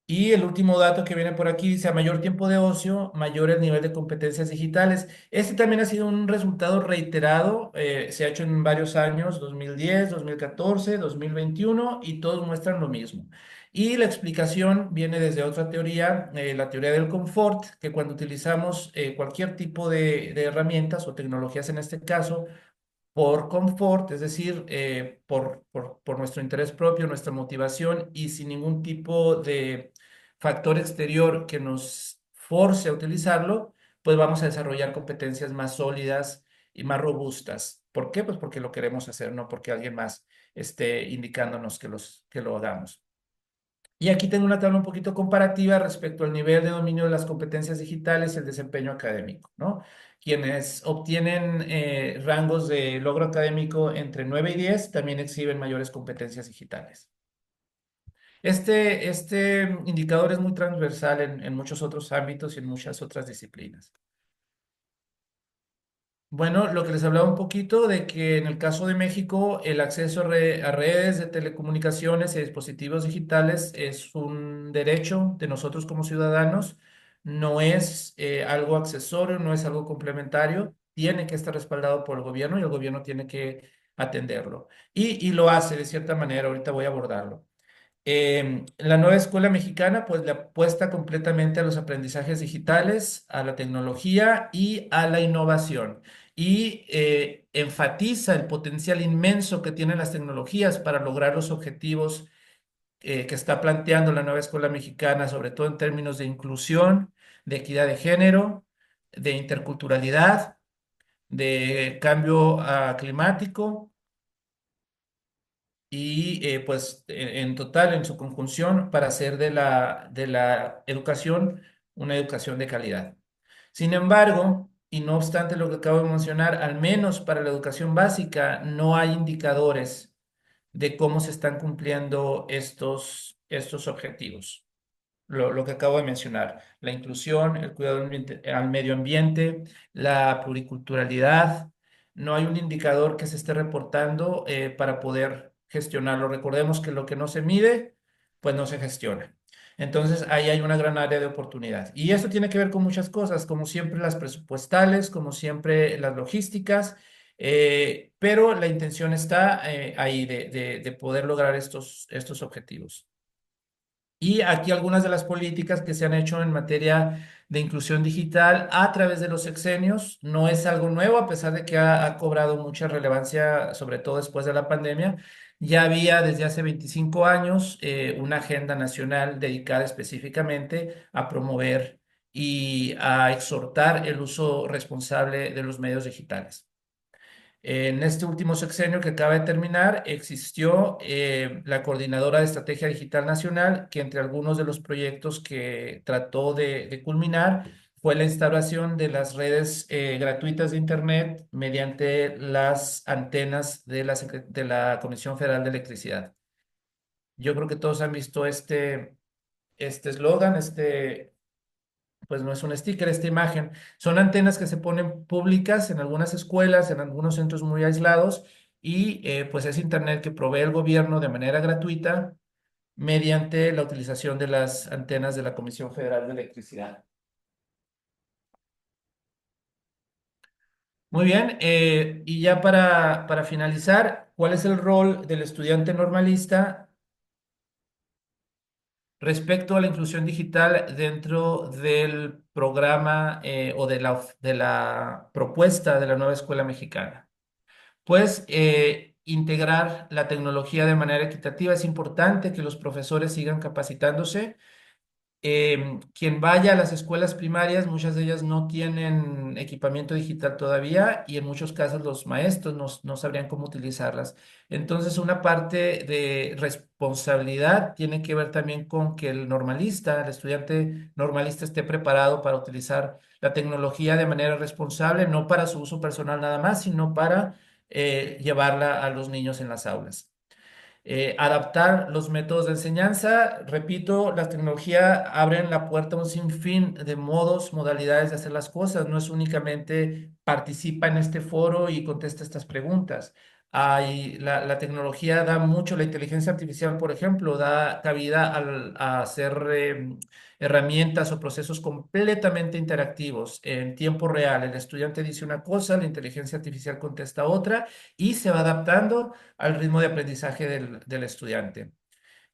Y el último dato que viene por aquí dice, a mayor tiempo de ocio, mayor el nivel de competencias digitales. Este también ha sido un resultado reiterado, se ha hecho en varios años, 2010, 2014, 2021, y todos muestran lo mismo. Y la explicación viene desde otra teoría, la teoría del confort, que cuando utilizamos cualquier tipo de herramientas o tecnologías en este caso, por confort, es decir, por nuestro interés propio, nuestra motivación y sin ningún tipo de factor exterior que nos force a utilizarlo, pues vamos a desarrollar competencias más sólidas y más robustas. ¿Por qué? Pues porque lo queremos hacer, no porque alguien más esté indicándonos que lo hagamos. Y aquí tengo una tabla un poquito comparativa respecto al nivel de dominio de las competencias digitales y el desempeño académico, ¿no? Quienes obtienen rangos de logro académico entre 9 y 10 también exhiben mayores competencias digitales. Este indicador es muy transversal en muchos otros ámbitos y en muchas otras disciplinas. Bueno, lo que les hablaba un poquito de que en el caso de México el acceso a redes de telecomunicaciones y dispositivos digitales es un derecho de nosotros como ciudadanos, no es algo accesorio, no es algo complementario, tiene que estar respaldado por el gobierno y el gobierno tiene que atenderlo. Y lo hace de cierta manera, ahorita voy a abordarlo. La nueva escuela mexicana pues le apuesta completamente a los aprendizajes digitales, a la tecnología y a la innovación. Y enfatiza el potencial inmenso que tienen las tecnologías para lograr los objetivos que está planteando la nueva escuela mexicana, sobre todo en términos de inclusión, de equidad de género, de interculturalidad, de cambio climático y pues en total, en su conjunción, para hacer de la educación una educación de calidad. Sin embargo, y no obstante lo que acabo de mencionar, al menos para la educación básica no hay indicadores de cómo se están cumpliendo estos objetivos, lo que acabo de mencionar, la inclusión, el cuidado al medio ambiente, la pluriculturalidad. No hay un indicador que se esté reportando para poder gestionarlo. Recordemos que lo que no se mide, pues no se gestiona. Entonces, ahí hay una gran área de oportunidad. Y esto tiene que ver con muchas cosas, como siempre las presupuestales, como siempre las logísticas, pero la intención está ahí de poder lograr estos objetivos. Y aquí algunas de las políticas que se han hecho en materia de inclusión digital a través de los sexenios. No es algo nuevo, a pesar de que ha cobrado mucha relevancia, sobre todo después de la pandemia. Ya había desde hace 25 años una agenda nacional dedicada específicamente a promover y a exhortar el uso responsable de los medios digitales. En este último sexenio que acaba de terminar, existió la Coordinadora de Estrategia Digital Nacional, que entre algunos de los proyectos que trató de culminar fue la instauración de las redes gratuitas de Internet mediante las antenas de de la Comisión Federal de Electricidad. Yo creo que todos han visto este eslogan, pues no es un sticker, esta imagen. Son antenas que se ponen públicas en algunas escuelas, en algunos centros muy aislados, y pues es internet que provee el gobierno de manera gratuita mediante la utilización de las antenas de la Comisión Federal de Electricidad. Muy bien, y ya para finalizar, ¿cuál es el rol del estudiante normalista respecto a la inclusión digital dentro del programa o de la propuesta de la nueva escuela mexicana? Pues integrar la tecnología de manera equitativa. Es importante que los profesores sigan capacitándose. Quien vaya a las escuelas primarias, muchas de ellas no tienen equipamiento digital todavía y en muchos casos los maestros no sabrían cómo utilizarlas. Entonces, una parte de responsabilidad tiene que ver también con que el normalista, el estudiante normalista esté preparado para utilizar la tecnología de manera responsable, no para su uso personal nada más, sino para llevarla a los niños en las aulas. Adaptar los métodos de enseñanza. Repito, las tecnologías abren la puerta a un sinfín de modos, modalidades de hacer las cosas. No es únicamente participa en este foro y contesta estas preguntas. La tecnología da mucho, la inteligencia artificial, por ejemplo, da cabida a hacer herramientas o procesos completamente interactivos en tiempo real. El estudiante dice una cosa, la inteligencia artificial contesta otra y se va adaptando al ritmo de aprendizaje del estudiante.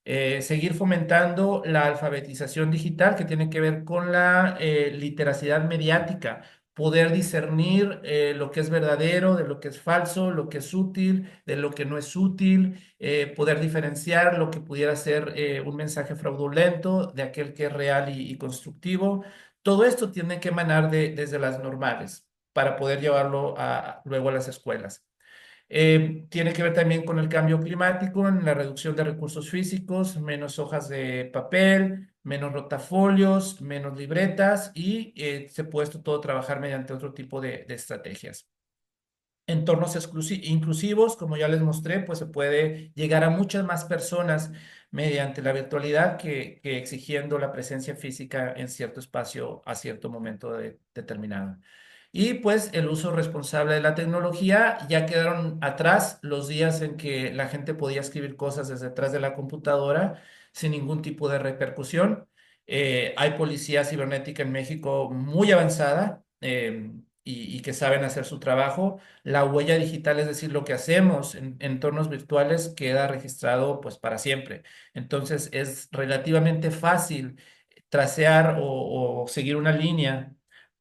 Seguir fomentando la alfabetización digital que tiene que ver con la literacidad mediática, poder discernir lo que es verdadero, de lo que es falso, lo que es útil, de lo que no es útil, poder diferenciar lo que pudiera ser un mensaje fraudulento de aquel que es real y constructivo. Todo esto tiene que emanar desde las normales para poder llevarlo luego a las escuelas. Tiene que ver también con el cambio climático, en la reducción de recursos físicos, menos hojas de papel, menos rotafolios, menos libretas y se puede esto todo trabajar mediante otro tipo de estrategias. Entornos inclusivos, como ya les mostré, pues se puede llegar a muchas más personas mediante la virtualidad que exigiendo la presencia física en cierto espacio a cierto momento determinado. Y pues el uso responsable de la tecnología, ya quedaron atrás los días en que la gente podía escribir cosas desde detrás de la computadora sin ningún tipo de repercusión. Hay policía cibernética en México muy avanzada, y que saben hacer su trabajo. La huella digital, es decir, lo que hacemos en entornos virtuales, queda registrado pues para siempre. Entonces es relativamente fácil tracear o seguir una línea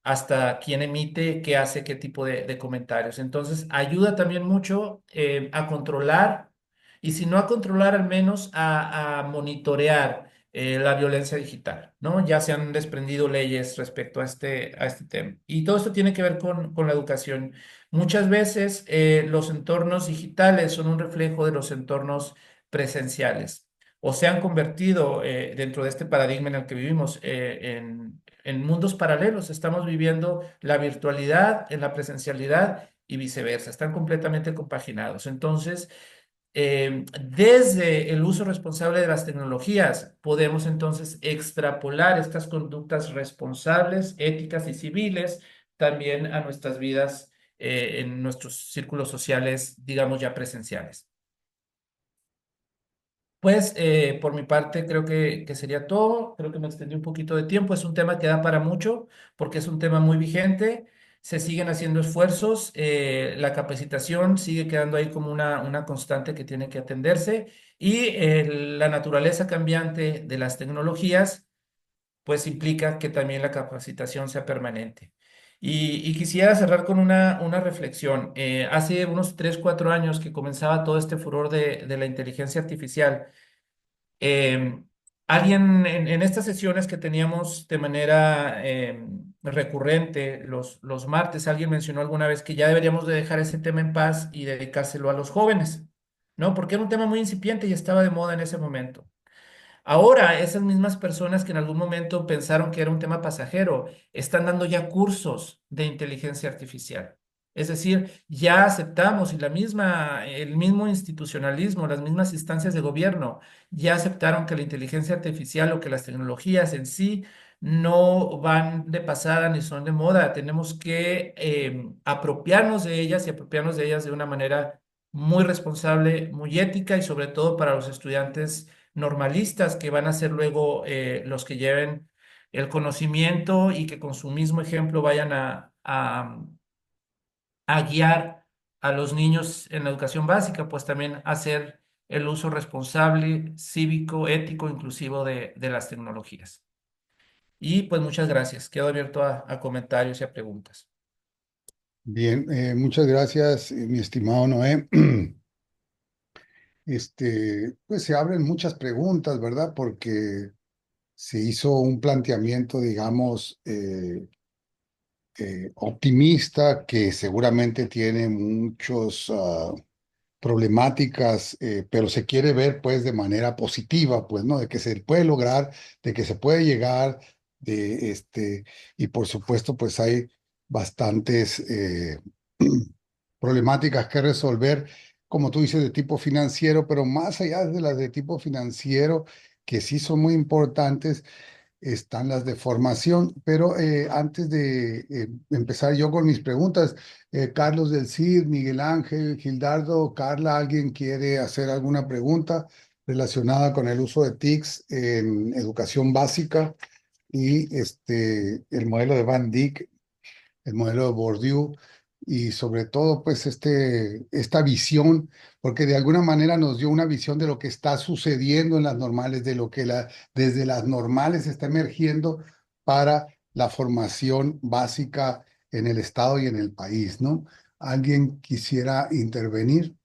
hasta quién emite, qué hace, qué tipo de comentarios. Entonces, ayuda también mucho a controlar, y si no a controlar, al menos a monitorear la violencia digital, ¿no? Ya se han desprendido leyes respecto a este tema. Y todo esto tiene que ver con la educación. Muchas veces los entornos digitales son un reflejo de los entornos presenciales, o se han convertido dentro de este paradigma en el que vivimos en mundos paralelos. Estamos viviendo la virtualidad en la presencialidad y viceversa. Están completamente compaginados. Entonces, desde el uso responsable de las tecnologías, podemos entonces extrapolar estas conductas responsables, éticas y civiles también a nuestras vidas, en nuestros círculos sociales, digamos ya presenciales. Pues por mi parte creo que sería todo. Creo que me extendí un poquito de tiempo. Es un tema que da para mucho porque es un tema muy vigente. Se siguen haciendo esfuerzos. La capacitación sigue quedando ahí como una constante que tiene que atenderse. Y la naturaleza cambiante de las tecnologías pues implica que también la capacitación sea permanente. Y quisiera cerrar con una reflexión. Hace unos 3 4 años que comenzaba todo este furor de la inteligencia artificial. Eh, Alguien en estas sesiones que teníamos de manera recurrente los martes, alguien mencionó alguna vez que ya deberíamos de dejar ese tema en paz y dedicárselo a los jóvenes, ¿no? Porque era un tema muy incipiente y estaba de moda en ese momento. Ahora, esas mismas personas que en algún momento pensaron que era un tema pasajero, están dando ya cursos de inteligencia artificial. Es decir, ya aceptamos, y el mismo institucionalismo, las mismas instancias de gobierno ya aceptaron que la inteligencia artificial o que las tecnologías en sí no van de pasada ni son de moda. Tenemos que apropiarnos de ellas, y apropiarnos de ellas de una manera muy responsable, muy ética, y sobre todo para los estudiantes normalistas, que van a ser luego los que lleven el conocimiento y que con su mismo ejemplo vayan a guiar a los niños en la educación básica, pues también hacer el uso responsable, cívico, ético, inclusivo de las tecnologías. Y pues muchas gracias. Quedo abierto a comentarios y a preguntas. Bien, muchas gracias, mi estimado Noé. Pues se abren muchas preguntas, ¿verdad? Porque se hizo un planteamiento, digamos, optimista, que seguramente tiene muchos problemáticas, pero se quiere ver pues de manera positiva, pues, ¿no? De que se puede lograr, de que se puede llegar, y por supuesto pues hay bastantes problemáticas que resolver, como tú dices, de tipo financiero, pero más allá de las de tipo financiero, que sí son muy importantes, están las de formación. Pero antes de empezar yo con mis preguntas, Carlos del CID, Miguel Ángel, Gildardo, Carla, ¿alguien quiere hacer alguna pregunta relacionada con el uso de TICs en educación básica y el modelo de Van Dijk, el modelo de Bourdieu, y sobre todo pues esta visión, porque de alguna manera nos dio una visión de lo que está sucediendo en las normales, de lo que desde las normales está emergiendo para la formación básica en el Estado y en el país, ¿no? ¿Alguien quisiera intervenir?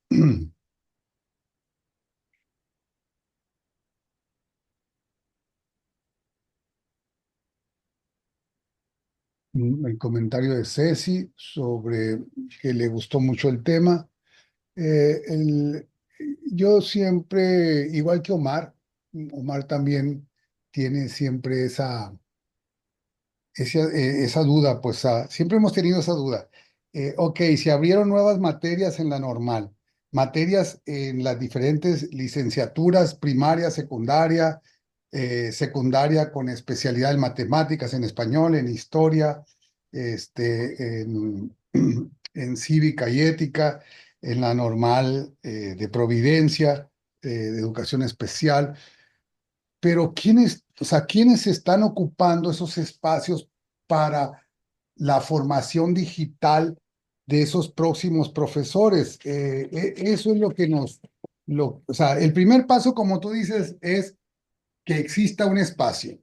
El comentario de Ceci sobre que le gustó mucho el tema. Eh, el- yo siempre, igual que Omar, Omar también tiene siempre esa duda, pues siempre hemos tenido esa duda. Ok, se abrieron nuevas materias en la normal, materias en las diferentes licenciaturas, primaria, secundaria con especialidad en matemáticas, en español, en historia. en cívica y ética, en la normal de Providencia, de educación especial. Pero o sea, ¿quiénes están ocupando esos espacios para la formación digital de esos próximos profesores? Eso es lo que o sea, el primer paso, como tú dices, es que exista un espacio.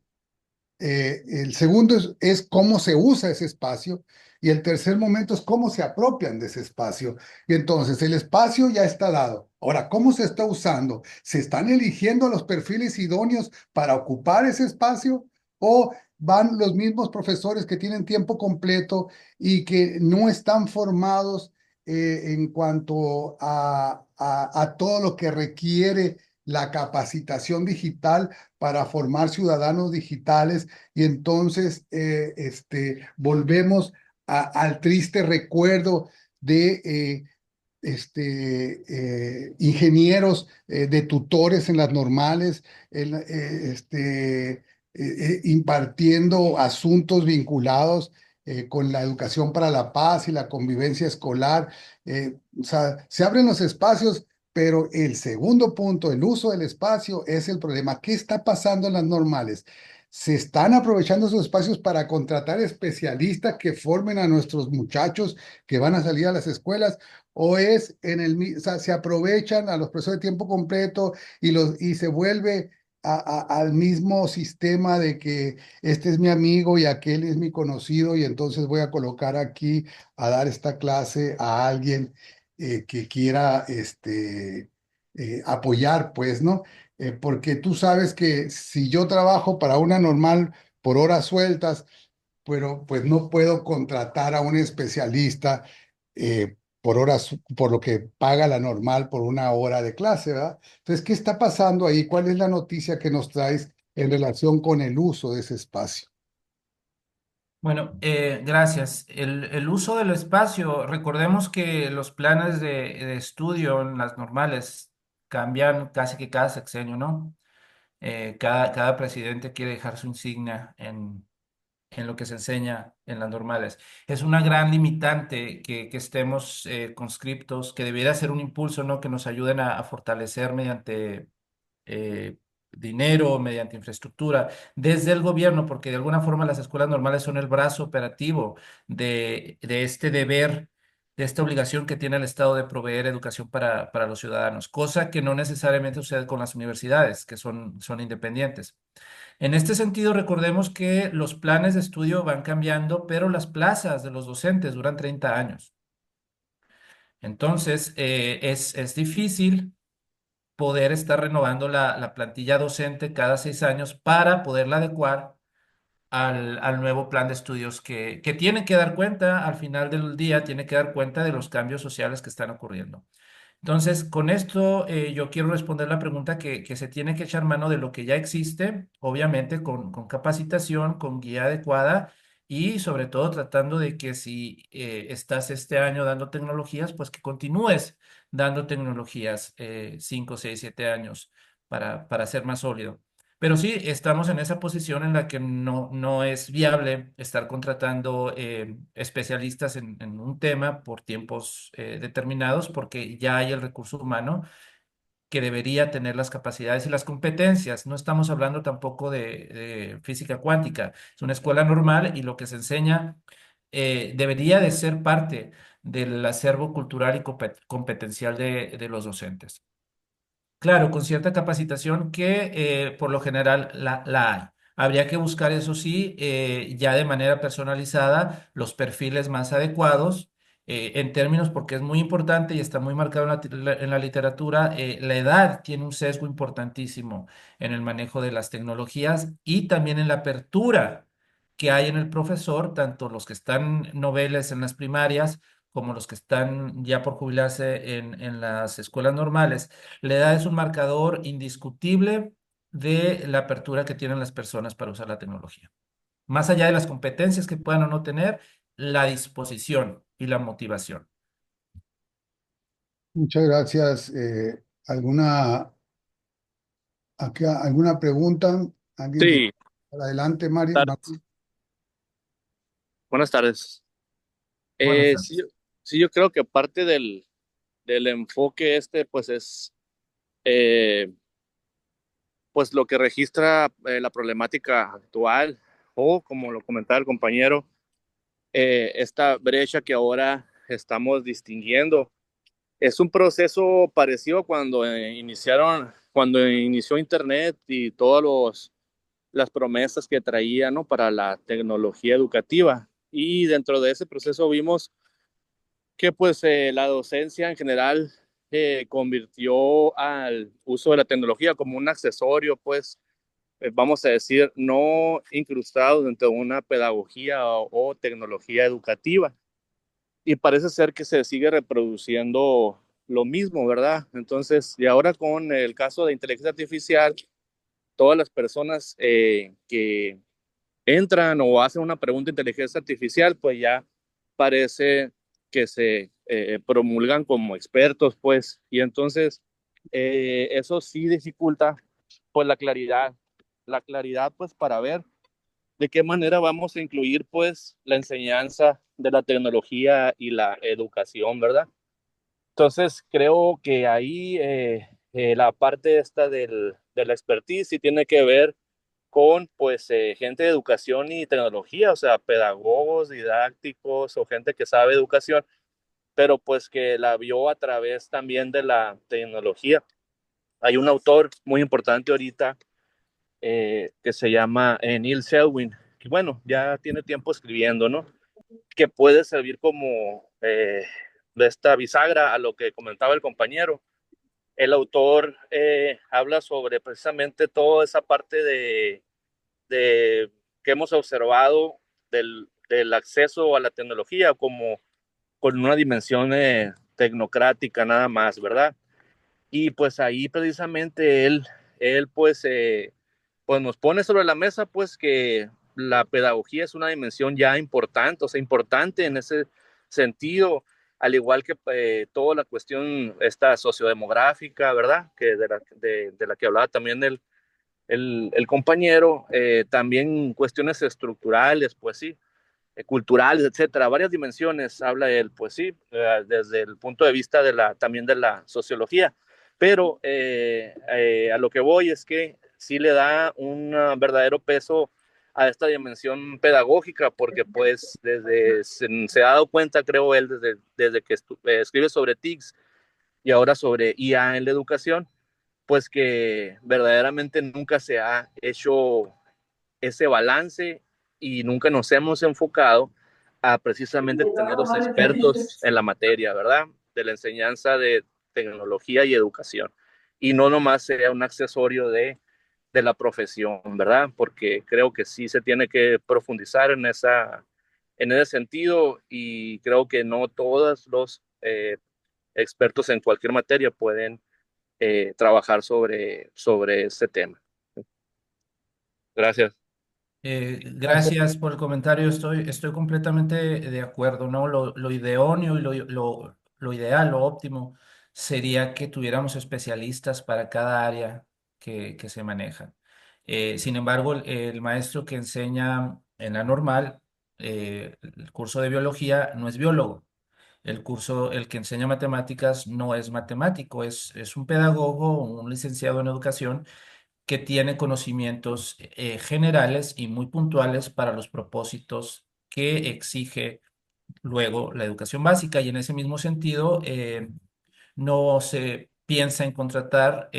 El segundo es cómo se usa ese espacio y el tercer momento es cómo se apropian de ese espacio. Y entonces el espacio ya está dado. Ahora, ¿cómo se está usando? ¿Se están eligiendo los perfiles idóneos para ocupar ese espacio o van los mismos profesores que tienen tiempo completo y que no están formados en cuanto a todo lo que requiere la capacitación digital para formar ciudadanos digitales y entonces volvemos al triste recuerdo de ingenieros de tutores en las normales, impartiendo asuntos vinculados con la educación para la paz y la convivencia escolar. O sea, se abren los espacios, pero el segundo punto, el uso del espacio, es el problema. ¿Qué está pasando en las normales? Se están aprovechando esos espacios para contratar especialistas que formen a nuestros muchachos que van a salir a las escuelas, o es o sea, se aprovechan a los profesores de tiempo completo y se vuelve al mismo sistema de que este es mi amigo y aquel es mi conocido y entonces voy a colocar aquí a dar esta clase a alguien que quiera apoyar, pues, ¿no? Porque tú sabes que si yo trabajo para una normal por horas sueltas, pero pues no puedo contratar a un especialista por horas, por lo que paga la normal por una hora de clase, ¿verdad? Entonces, ¿qué está pasando ahí? ¿Cuál es la noticia que nos traes en relación con el uso de ese espacio? Bueno, gracias. El uso del espacio, recordemos que los planes de estudio en las normales cambian casi que cada sexenio, ¿no? Cada presidente quiere dejar su insignia en lo que se enseña en las normales. Es una gran limitante que estemos conscriptos, que debiera ser un impulso, ¿no? Que nos ayuden a fortalecer mediante eh, dinero, mediante infraestructura, desde el gobierno, porque de alguna forma las escuelas normales son el brazo operativo de este deber, de esta obligación que tiene el Estado de proveer educación para los ciudadanos, cosa que no necesariamente sucede con las universidades, que son independientes. En este sentido, recordemos que los planes de estudio van cambiando, pero las plazas de los docentes duran 30 años. Entonces, es difícil poder estar renovando la plantilla docente cada 6 años para poderla adecuar al nuevo plan de estudios que tiene que dar cuenta, al final del día, tiene que dar cuenta de los cambios sociales que están ocurriendo. Entonces, con esto yo quiero responder la pregunta que se tiene que echar mano de lo que ya existe, obviamente con capacitación, con guía adecuada y sobre todo tratando de que si estás este año dando tecnologías, pues que continúes dando tecnologías 5, 6, 7 años para ser más sólido. Pero sí, estamos en esa posición en la que no es viable estar contratando especialistas en un tema por tiempos determinados, porque ya hay el recurso humano que debería tener las capacidades y las competencias. No estamos hablando tampoco de física cuántica. Es una escuela normal y lo que se enseña debería de ser parte del acervo cultural y competencial de los docentes. Claro, con cierta capacitación que por lo general la hay. Habría que buscar, eso sí, ya de manera personalizada, los perfiles más adecuados en términos, porque es muy importante y está muy marcado en la literatura, la edad tiene un sesgo importantísimo en el manejo de las tecnologías y también en la apertura que hay en el profesor, tanto los que están noveles en las primarias como los que están ya por jubilarse en las escuelas normales. La edad es un marcador indiscutible de la apertura que tienen las personas para usar la tecnología. Más allá de las competencias que puedan o no tener, la disposición y la motivación. Muchas gracias. ¿Alguna pregunta? ¿Alguien que... Sí, Adelante, Mario. tar- Buenas tardes. Buenas Sí, tardes. sí, yo creo que parte del enfoque pues es eh, pues lo que registra la problemática actual o como lo comentaba el compañero, esta brecha que ahora estamos distinguiendo. Es un proceso parecido cuando cuando inició Internet y las promesas que traía, ¿no? Para la tecnología educativa. Y dentro de ese proceso vimos que pues la docencia en general convirtió al uso de la tecnología como un accesorio, pues vamos a decir, no incrustado dentro de una pedagogía o tecnología educativa. Y parece ser que se sigue reproduciendo lo mismo, ¿verdad? Entonces, y ahora con el caso de inteligencia artificial, todas las personas que entran o hacen una pregunta de inteligencia artificial, pues ya parece que se promulgan como expertos, pues, y entonces eso sí dificulta, pues, la claridad, pues, para ver de qué manera vamos a incluir, pues, la enseñanza de la tecnología y la educación, ¿verdad? Entonces, creo que ahí la parte esta de la expertise sí tiene que ver con pues gente de educación y tecnología, o sea, pedagogos, didácticos o gente que sabe educación, pero pues que la vio a través también de la tecnología. Hay un autor muy importante ahorita que se llama Neil Selwyn, que bueno, ya tiene tiempo escribiendo, ¿no? Que puede servir como de esta bisagra a lo que comentaba el compañero. El autor habla sobre precisamente toda esa parte de que hemos observado del acceso a la tecnología como con una dimensión tecnocrática nada más, ¿verdad? Y pues ahí precisamente él pues nos pone sobre la mesa pues que la pedagogía es una dimensión ya importante, o sea, importante en ese sentido, al igual que toda la cuestión esta sociodemográfica, ¿verdad? Que de la que hablaba también el compañero, también cuestiones estructurales, pues sí, culturales, etcétera, varias dimensiones habla él, pues sí, desde el punto de vista también de la sociología, pero a lo que voy es que sí le da un verdadero peso a esta dimensión pedagógica, porque pues se ha dado cuenta, creo él, desde que escribe sobre TICS y ahora sobre IA en la educación, pues que verdaderamente nunca se ha hecho ese balance y nunca nos hemos enfocado a precisamente tener los expertos en la materia, ¿verdad? De la enseñanza de tecnología y educación. Y no nomás sea un accesorio de la profesión, ¿verdad? Porque creo que sí se tiene que profundizar en ese sentido y creo que no todos los expertos en cualquier materia pueden trabajar sobre ese tema. Gracias. Gracias. Gracias por el comentario. Estoy completamente de acuerdo, ¿no? Lo idóneo y lo ideal, lo óptimo sería que tuviéramos especialistas para cada área que se maneja. Sin embargo, el maestro que enseña en la normal, el curso de biología, no es biólogo. El que enseña matemáticas no es matemático, es un pedagogo, un licenciado en educación que tiene conocimientos generales y muy puntuales para los propósitos que exige luego la educación básica. Y en ese mismo sentido, no se piensa en contratar,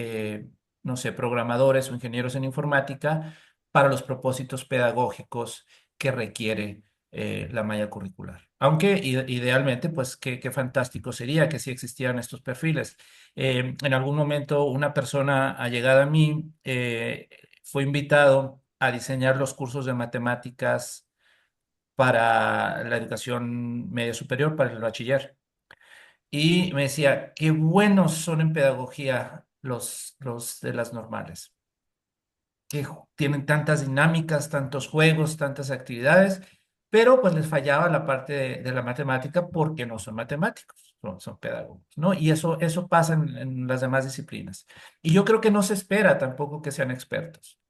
no sé, programadores o ingenieros en informática para los propósitos pedagógicos que requiere la malla curricular. Aunque idealmente, pues qué fantástico sería que sí existieran estos perfiles. En algún momento una persona allegada a mí fue invitado a diseñar los cursos de matemáticas para la educación media superior, para el bachiller. Y me decía, qué buenos son en pedagogía los de las normales, que tienen tantas dinámicas, tantos juegos, tantas actividades, pero pues les fallaba la parte de la matemática porque no son matemáticos, son pedagogos, ¿no? Y eso pasa en las demás disciplinas. Y yo creo que no se espera tampoco que sean expertos.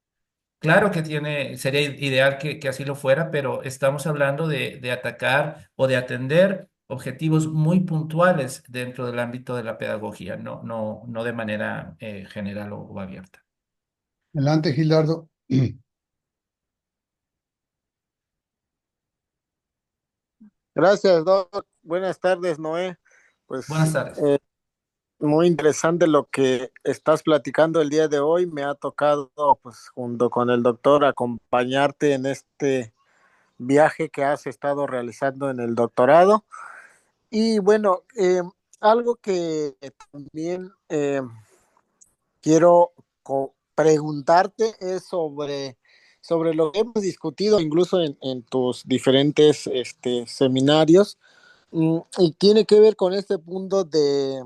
Claro que tiene, sería ideal que así lo fuera, pero estamos hablando de atacar o de atender objetivos muy puntuales dentro del ámbito de la pedagogía, no de manera general o abierta. Adelante, Gilardo. Gracias, Doc. Buenas tardes, Noé. Buenas Pues tardes. muy interesante lo que estás platicando el día de hoy. Me ha tocado, pues, junto con el doctor, acompañarte en este viaje que has estado realizando en el doctorado. Y bueno, algo que también quiero preguntarte es sobre lo que hemos discutido incluso en tus diferentes seminarios. Y tiene que ver con este punto de,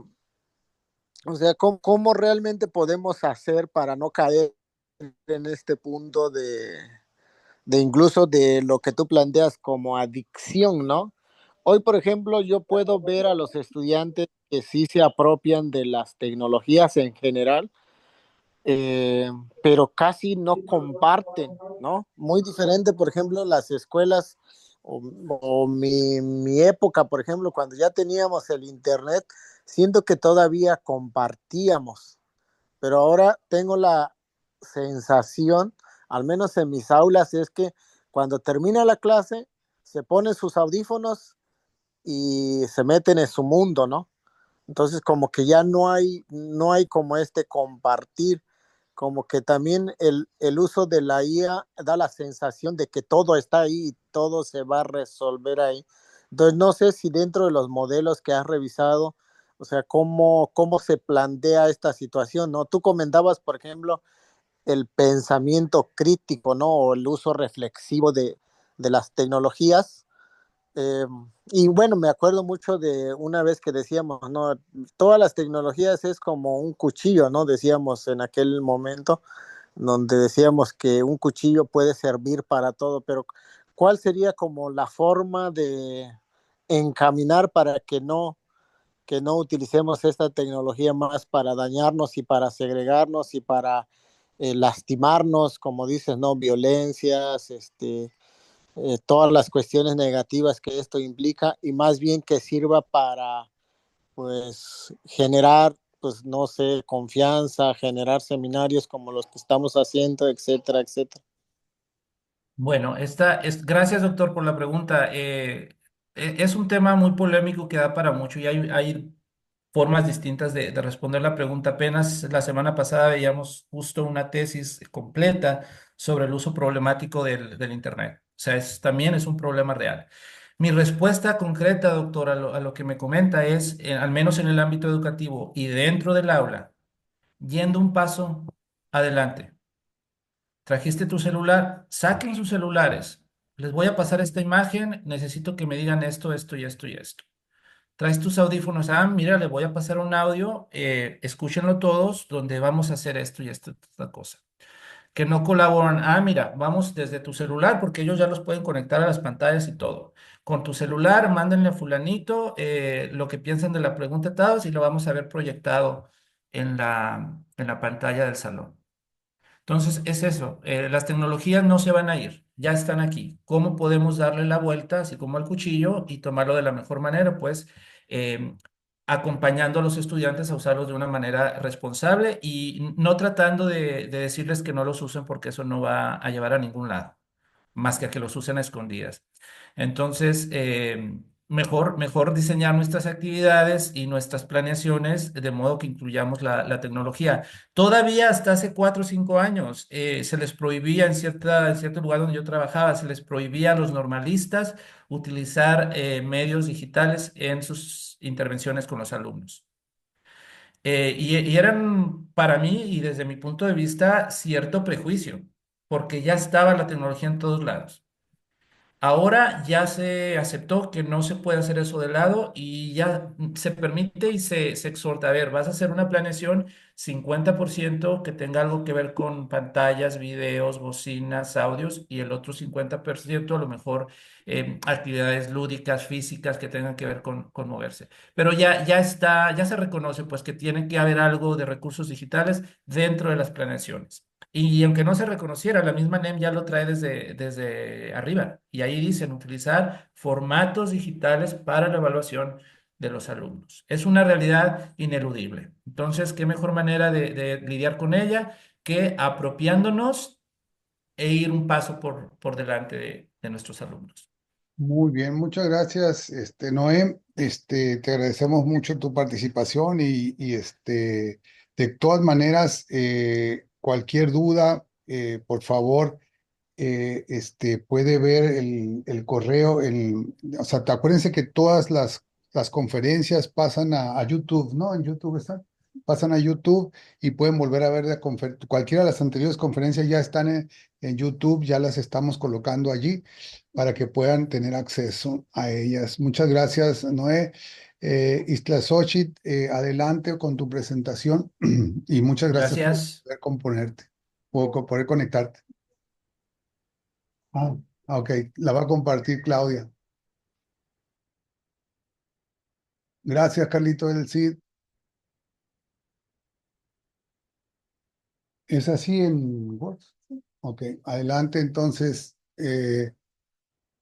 o sea, cómo realmente podemos hacer para no caer en este punto de incluso de lo que tú planteas como adicción, ¿no? Hoy, por ejemplo, yo puedo ver a los estudiantes que sí se apropian de las tecnologías en general, eh, pero casi no comparten, ¿no? Muy diferente, por ejemplo, las escuelas o mi época, por ejemplo, cuando ya teníamos el Internet, siento que todavía compartíamos, pero ahora tengo la sensación, al menos en mis aulas, es que cuando termina la clase, se ponen sus audífonos y se meten en su mundo, ¿no? Entonces como que ya no hay como este compartir, como que también el uso de la IA da la sensación de que todo está ahí y todo se va a resolver ahí. Entonces no sé si dentro de los modelos que has revisado, o sea, cómo se plantea esta situación, ¿no? Tú comentabas, por ejemplo, el pensamiento crítico, ¿no? O el uso reflexivo de las tecnologías, eh, y bueno, me acuerdo mucho de una vez que decíamos, no, todas las tecnologías es como un cuchillo, ¿no? Decíamos en aquel momento, donde decíamos que un cuchillo puede servir para todo, pero ¿cuál sería como la forma de encaminar para que no utilicemos esta tecnología más para dañarnos y para segregarnos y para lastimarnos, como dices, ¿no? Violencias, todas las cuestiones negativas que esto implica y más bien que sirva para, pues, generar, pues, no sé, confianza, generar seminarios como los que estamos haciendo, etcétera, etcétera. Bueno, gracias, doctor, por la pregunta. Es un tema muy polémico que da para mucho y hay formas distintas de responder la pregunta. Apenas la semana pasada veíamos justo una tesis completa sobre el uso problemático del Internet. O sea, también es un problema real. Mi respuesta concreta, doctor, a lo que me comenta es, al menos en el ámbito educativo y dentro del aula, yendo un paso adelante. Trajiste tu celular, saquen sus celulares. Les voy a pasar esta imagen, necesito que me digan esto, esto y esto y esto. Traes tus audífonos, mira, les voy a pasar un audio, escúchenlo todos, donde vamos a hacer esto y esta cosa. Que no colaboran, mira, vamos desde tu celular, porque ellos ya los pueden conectar a las pantallas y todo. Con tu celular, mándenle a fulanito lo que piensan de la pregunta todos y lo vamos a ver proyectado en la pantalla del salón. Entonces, es eso, las tecnologías no se van a ir, ya están aquí. ¿Cómo podemos darle la vuelta, así como al cuchillo, y tomarlo de la mejor manera? Pues acompañando a los estudiantes a usarlos de una manera responsable y no tratando de decirles que no los usen porque eso no va a llevar a ningún lado, más que a que los usen a escondidas. Entonces, mejor diseñar nuestras actividades y nuestras planeaciones de modo que incluyamos la tecnología. Todavía hasta hace 4 o 5 años se les prohibía en cierto lugar donde yo trabajaba, se les prohibía a los normalistas utilizar medios digitales en sus intervenciones con los alumnos. Y eran para mí y desde mi punto de vista cierto prejuicio, porque ya estaba la tecnología en todos lados. Ahora ya se aceptó que no se puede hacer eso de lado y ya se permite y se exhorta. A ver, vas a hacer una planeación 50% que tenga algo que ver con pantallas, videos, bocinas, audios y el otro 50% a lo mejor actividades lúdicas, físicas que tengan que ver con moverse. Pero ya está, ya se reconoce pues que tiene que haber algo de recursos digitales dentro de las planeaciones. Y aunque no se reconociera, la misma NEM ya lo trae desde arriba. Y ahí dicen utilizar formatos digitales para la evaluación de los alumnos. Es una realidad ineludible. Entonces, ¿qué mejor manera de lidiar con ella que apropiándonos e ir un paso por delante de nuestros alumnos? Muy bien, muchas gracias, Noé. Te agradecemos mucho tu participación de todas maneras, cualquier duda, por favor, puede ver el correo, o sea, acuérdense que todas las conferencias pasan a YouTube, ¿no? En YouTube están, pasan a YouTube y pueden volver a ver cualquiera de las anteriores conferencias ya están en YouTube, ya las estamos colocando allí para que puedan tener acceso a ellas. Muchas gracias, Noé. Isla Xochitl, adelante con tu presentación y muchas gracias por Gracias. poder componerte, por poder conectarte. Ah, ok, la va a compartir Claudia. Gracias, Carlito del Cid. ¿Es así en Word? Ok, adelante entonces.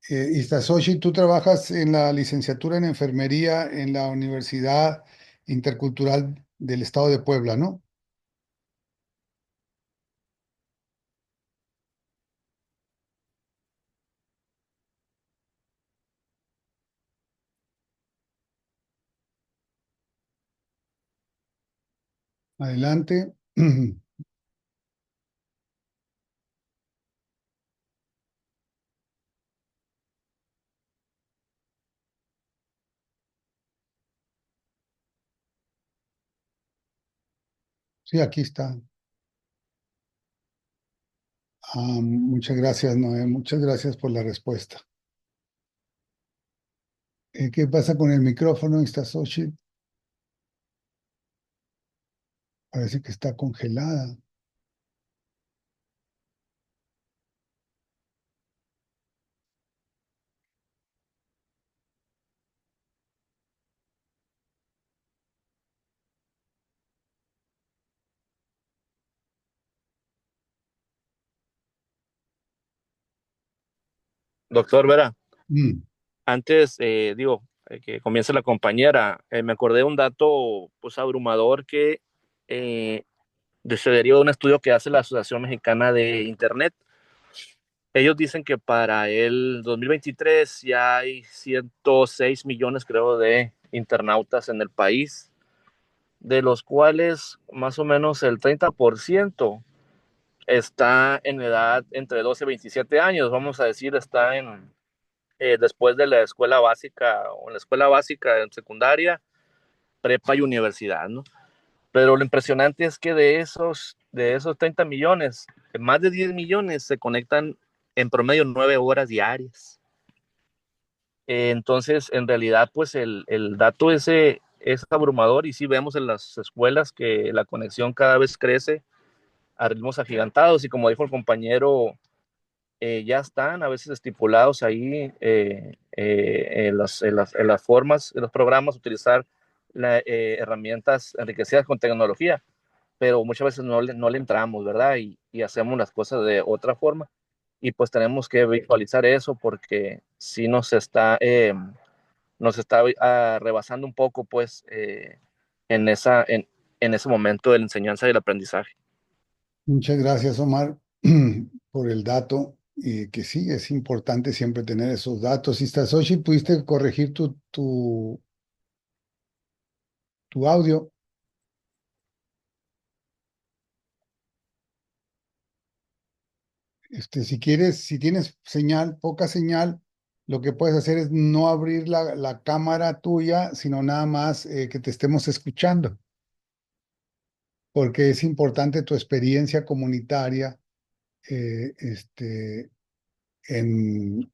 Istazoshi, tú trabajas en la licenciatura en enfermería en la Universidad Intercultural del Estado de Puebla, ¿no? Adelante. Sí, aquí está. Muchas gracias, Noé. Muchas gracias por la respuesta. ¿Qué pasa con el micrófono, Istazoshi? Parece que está congelada. Doctor Vera, Mm, antes, que comience la compañera, me acordé de un dato pues abrumador que eh, se deriva de un estudio que hace la Asociación Mexicana de Internet. Ellos dicen que para el 2023 ya hay 106 millones, creo, de internautas en el país, de los cuales más o menos el 30% está en edad entre 12 y 27 años, vamos a decir, está después de la escuela básica o en la escuela básica en secundaria, prepa y universidad, ¿no? Pero lo impresionante es que de esos 30 millones, más de 10 millones se conectan en promedio 9 horas diarias. Entonces, en realidad, pues el dato ese es abrumador y sí vemos en las escuelas que la conexión cada vez crece a ritmos agigantados y como dijo el compañero, ya están a veces estipulados ahí en las formas, en los programas, utilizar herramientas enriquecidas con tecnología, pero muchas veces no le entramos, ¿verdad? Y hacemos las cosas de otra forma. Y pues tenemos que visualizar eso porque sí nos está rebasando un poco, pues, en ese momento de la enseñanza y el aprendizaje. muchas gracias, Omar, por el dato. Y que sí, es importante siempre tener esos datos. Istazoshi, ¿pudiste corregir tu audio? Si quieres, si tienes señal, poca señal, lo que puedes hacer es no abrir la cámara tuya, sino nada más que te estemos escuchando, porque es importante tu experiencia comunitaria eh, este, en,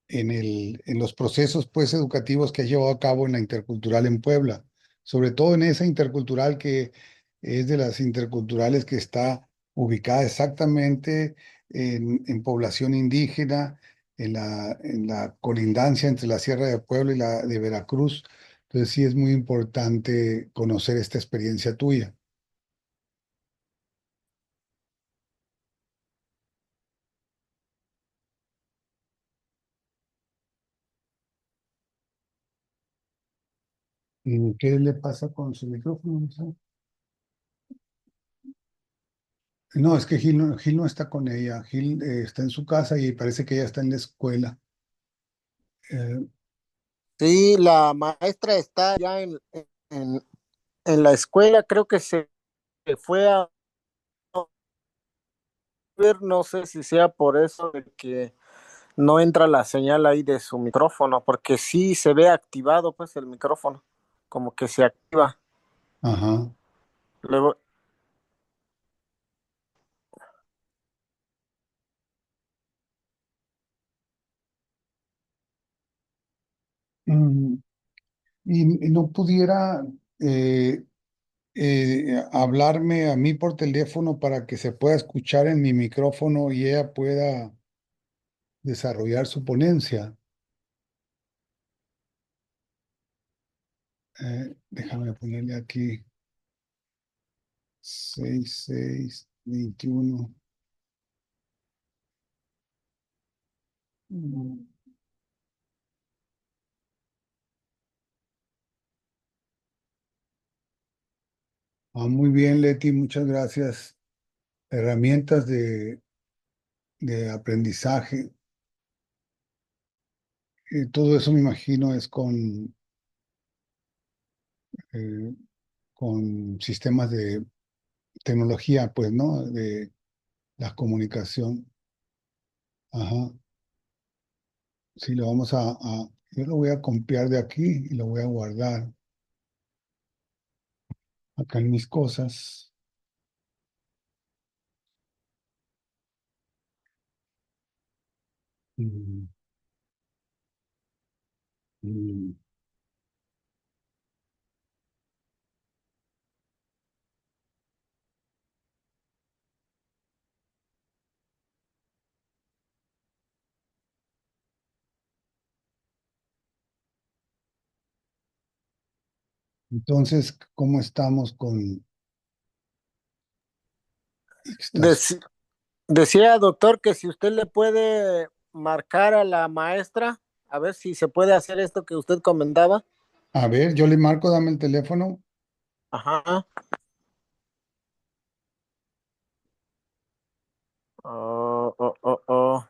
en los procesos pues, educativos que has llevado a cabo en la intercultural en Puebla, sobre todo en esa intercultural que es de las interculturales que está ubicada exactamente en población indígena, en la colindancia entre la Sierra de Puebla y la de Veracruz. Entonces sí es muy importante conocer esta experiencia tuya. ¿Qué le pasa con su micrófono? No sé. No, es que Gil no está con ella. Gil está en su casa y parece que ella está en la escuela. Eh, Sí, la maestra está ya en, en la escuela, creo que se fue a ver, no sé si sea por eso de que no entra la señal ahí de su micrófono, porque sí se ve activado pues el micrófono, como que se activa. ajá. Luego, Mm, y no pudiera eh, hablarme a mí por teléfono para que se pueda escuchar en mi micrófono y ella pueda desarrollar su ponencia. Déjame ponerle aquí 6621. Mm. Muy bien, Leti, muchas gracias. Herramientas de aprendizaje. Todo eso me imagino es eh, con sistemas de tecnología, pues, ¿no? De la comunicación. Ajá. Sí, yo lo voy a copiar de aquí y lo voy a guardar acá en mis cosas. Mm, mm. Entonces, ¿cómo estamos con estas? dec- decía doctor que si usted le puede marcar a la maestra, a ver si se puede hacer esto que usted comentaba. A ver, yo le marco, dame el teléfono. Ajá. Oh, oh, oh, oh.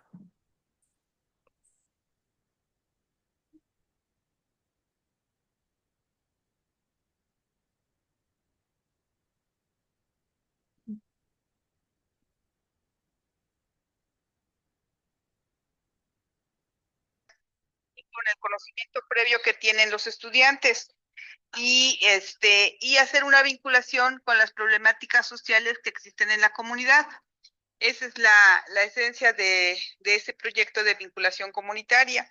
Con el conocimiento previo que tienen los estudiantes y hacer una vinculación con las problemáticas sociales que existen en la comunidad. Esa es la esencia de ese proyecto de vinculación comunitaria.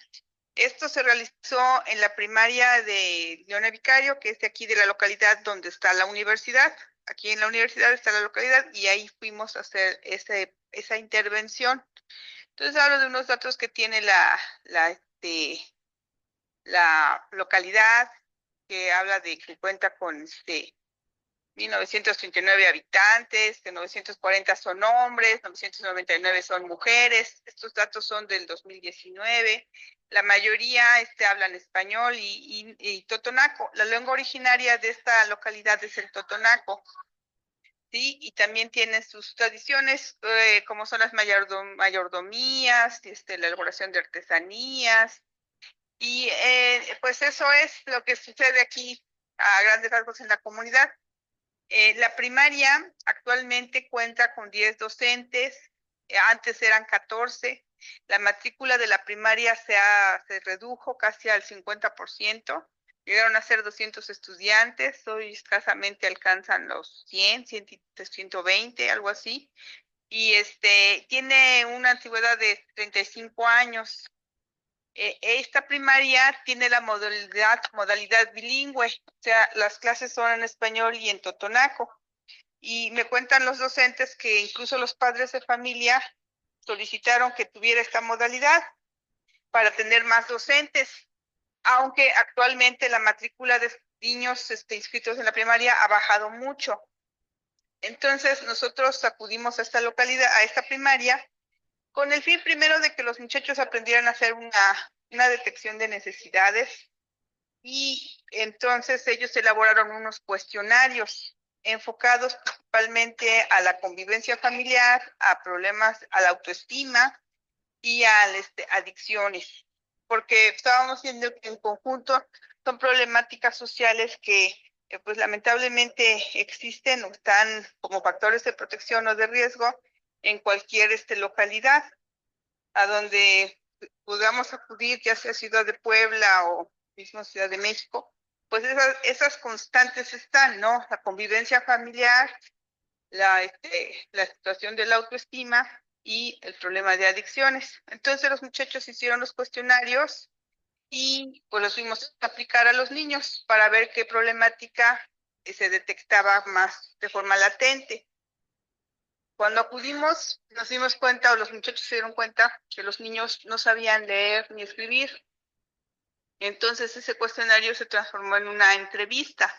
Esto se realizó en la primaria de Leona Vicario, que es de aquí de la localidad donde está la universidad. Aquí en la universidad está la localidad y ahí fuimos a hacer esa intervención. Entonces hablo de unos datos que tiene la localidad, que habla de que cuenta con 1939 habitantes, que 940 son hombres, 999 son mujeres. Estos datos son del 2019. La mayoría hablan español y totonaco. La lengua originaria de esta localidad es el totonaco. ¿Sí? Y también tienen sus tradiciones, como son las mayordomías, la elaboración de artesanías, y pues eso es lo que sucede aquí a grandes rasgos en la comunidad. La primaria actualmente cuenta con 10 docentes, antes eran 14. La matrícula de la primaria se redujo casi al 50%. Llegaron a ser 200 estudiantes, hoy escasamente alcanzan los 100, 120, algo así. Y tiene una antigüedad de 35 años. Esta primaria tiene la modalidad bilingüe, o sea, las clases son en español y en totonaco. Y me cuentan los docentes que incluso los padres de familia solicitaron que tuviera esta modalidad para tener más docentes, aunque actualmente la matrícula de niños inscritos en la primaria ha bajado mucho. Entonces nosotros acudimos a esta localidad, a esta primaria, con el fin primero de que los muchachos aprendieran a hacer una detección de necesidades, y entonces ellos elaboraron unos cuestionarios enfocados principalmente a la convivencia familiar, a problemas, a la autoestima y a adicciones, porque estábamos viendo que en conjunto son problemáticas sociales que pues lamentablemente existen o están como factores de protección o de riesgo en cualquier localidad a donde podamos acudir, ya sea Ciudad de Puebla o mismo Ciudad de México, pues esas constantes están, ¿no? La convivencia familiar, la situación de la autoestima y el problema de adicciones. Entonces los muchachos hicieron los cuestionarios y pues los fuimos a aplicar a los niños para ver qué problemática se detectaba más de forma latente. Cuando acudimos, nos dimos cuenta, o los muchachos se dieron cuenta, que los niños no sabían leer ni escribir. Entonces ese cuestionario se transformó en una entrevista.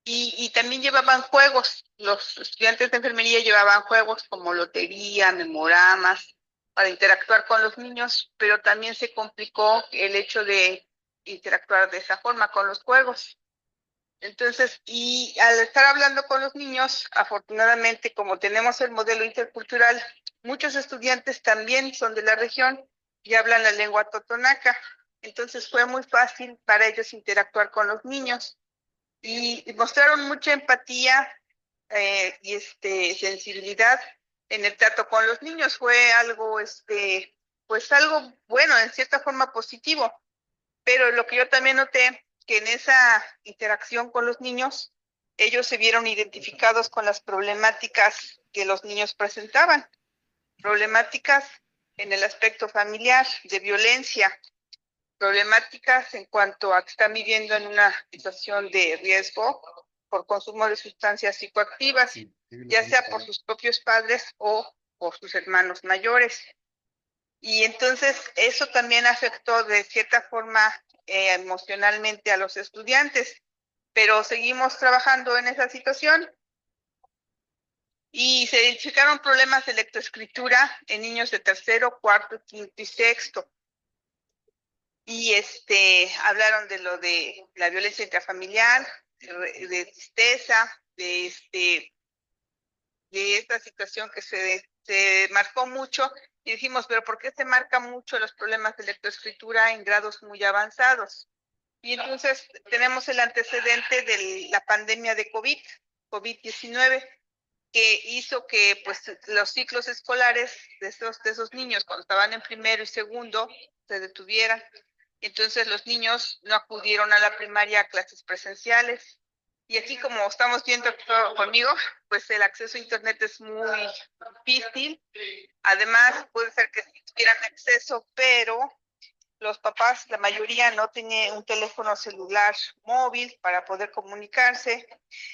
Y también llevaban juegos. Los estudiantes de enfermería llevaban juegos como lotería, memoramas, para interactuar con los niños, pero también se complicó el hecho de interactuar de esa forma con los juegos. Entonces, y al estar hablando con los niños, afortunadamente, como tenemos el modelo intercultural, muchos estudiantes también son de la región y hablan la lengua totonaca. Entonces fue muy fácil para ellos interactuar con los niños y mostraron mucha empatía y sensibilidad en el trato con los niños. Fue algo, pues algo bueno, en cierta forma positivo. Pero lo que yo también noté, que en esa interacción con los niños, ellos se vieron identificados con las problemáticas que los niños presentaban, problemáticas en el aspecto familiar, de violencia, problemáticas en cuanto a que están viviendo en una situación de riesgo por consumo de sustancias psicoactivas, ya sea por sus propios padres o por sus hermanos mayores. Y entonces eso también afectó de cierta forma emocionalmente a los estudiantes, pero seguimos trabajando en esa situación y se identificaron problemas de lectoescritura en niños de tercero, cuarto, quinto y sexto. Y hablaron de lo de la violencia intrafamiliar, de tristeza, de esta situación que se marcó mucho. Y dijimos, pero ¿por qué se marca mucho los problemas de lectoescritura en grados muy avanzados? Y entonces tenemos el antecedente de la pandemia de COVID-19, que hizo que pues los ciclos escolares de esos niños cuando estaban en primero y segundo se detuvieran. Entonces los niños no acudieron a la primaria a clases presenciales. Y aquí, como estamos viendo conmigo, pues el acceso a internet es muy difícil. Además, puede ser que tuvieran acceso, pero los papás, la mayoría no tenían un teléfono celular móvil para poder comunicarse.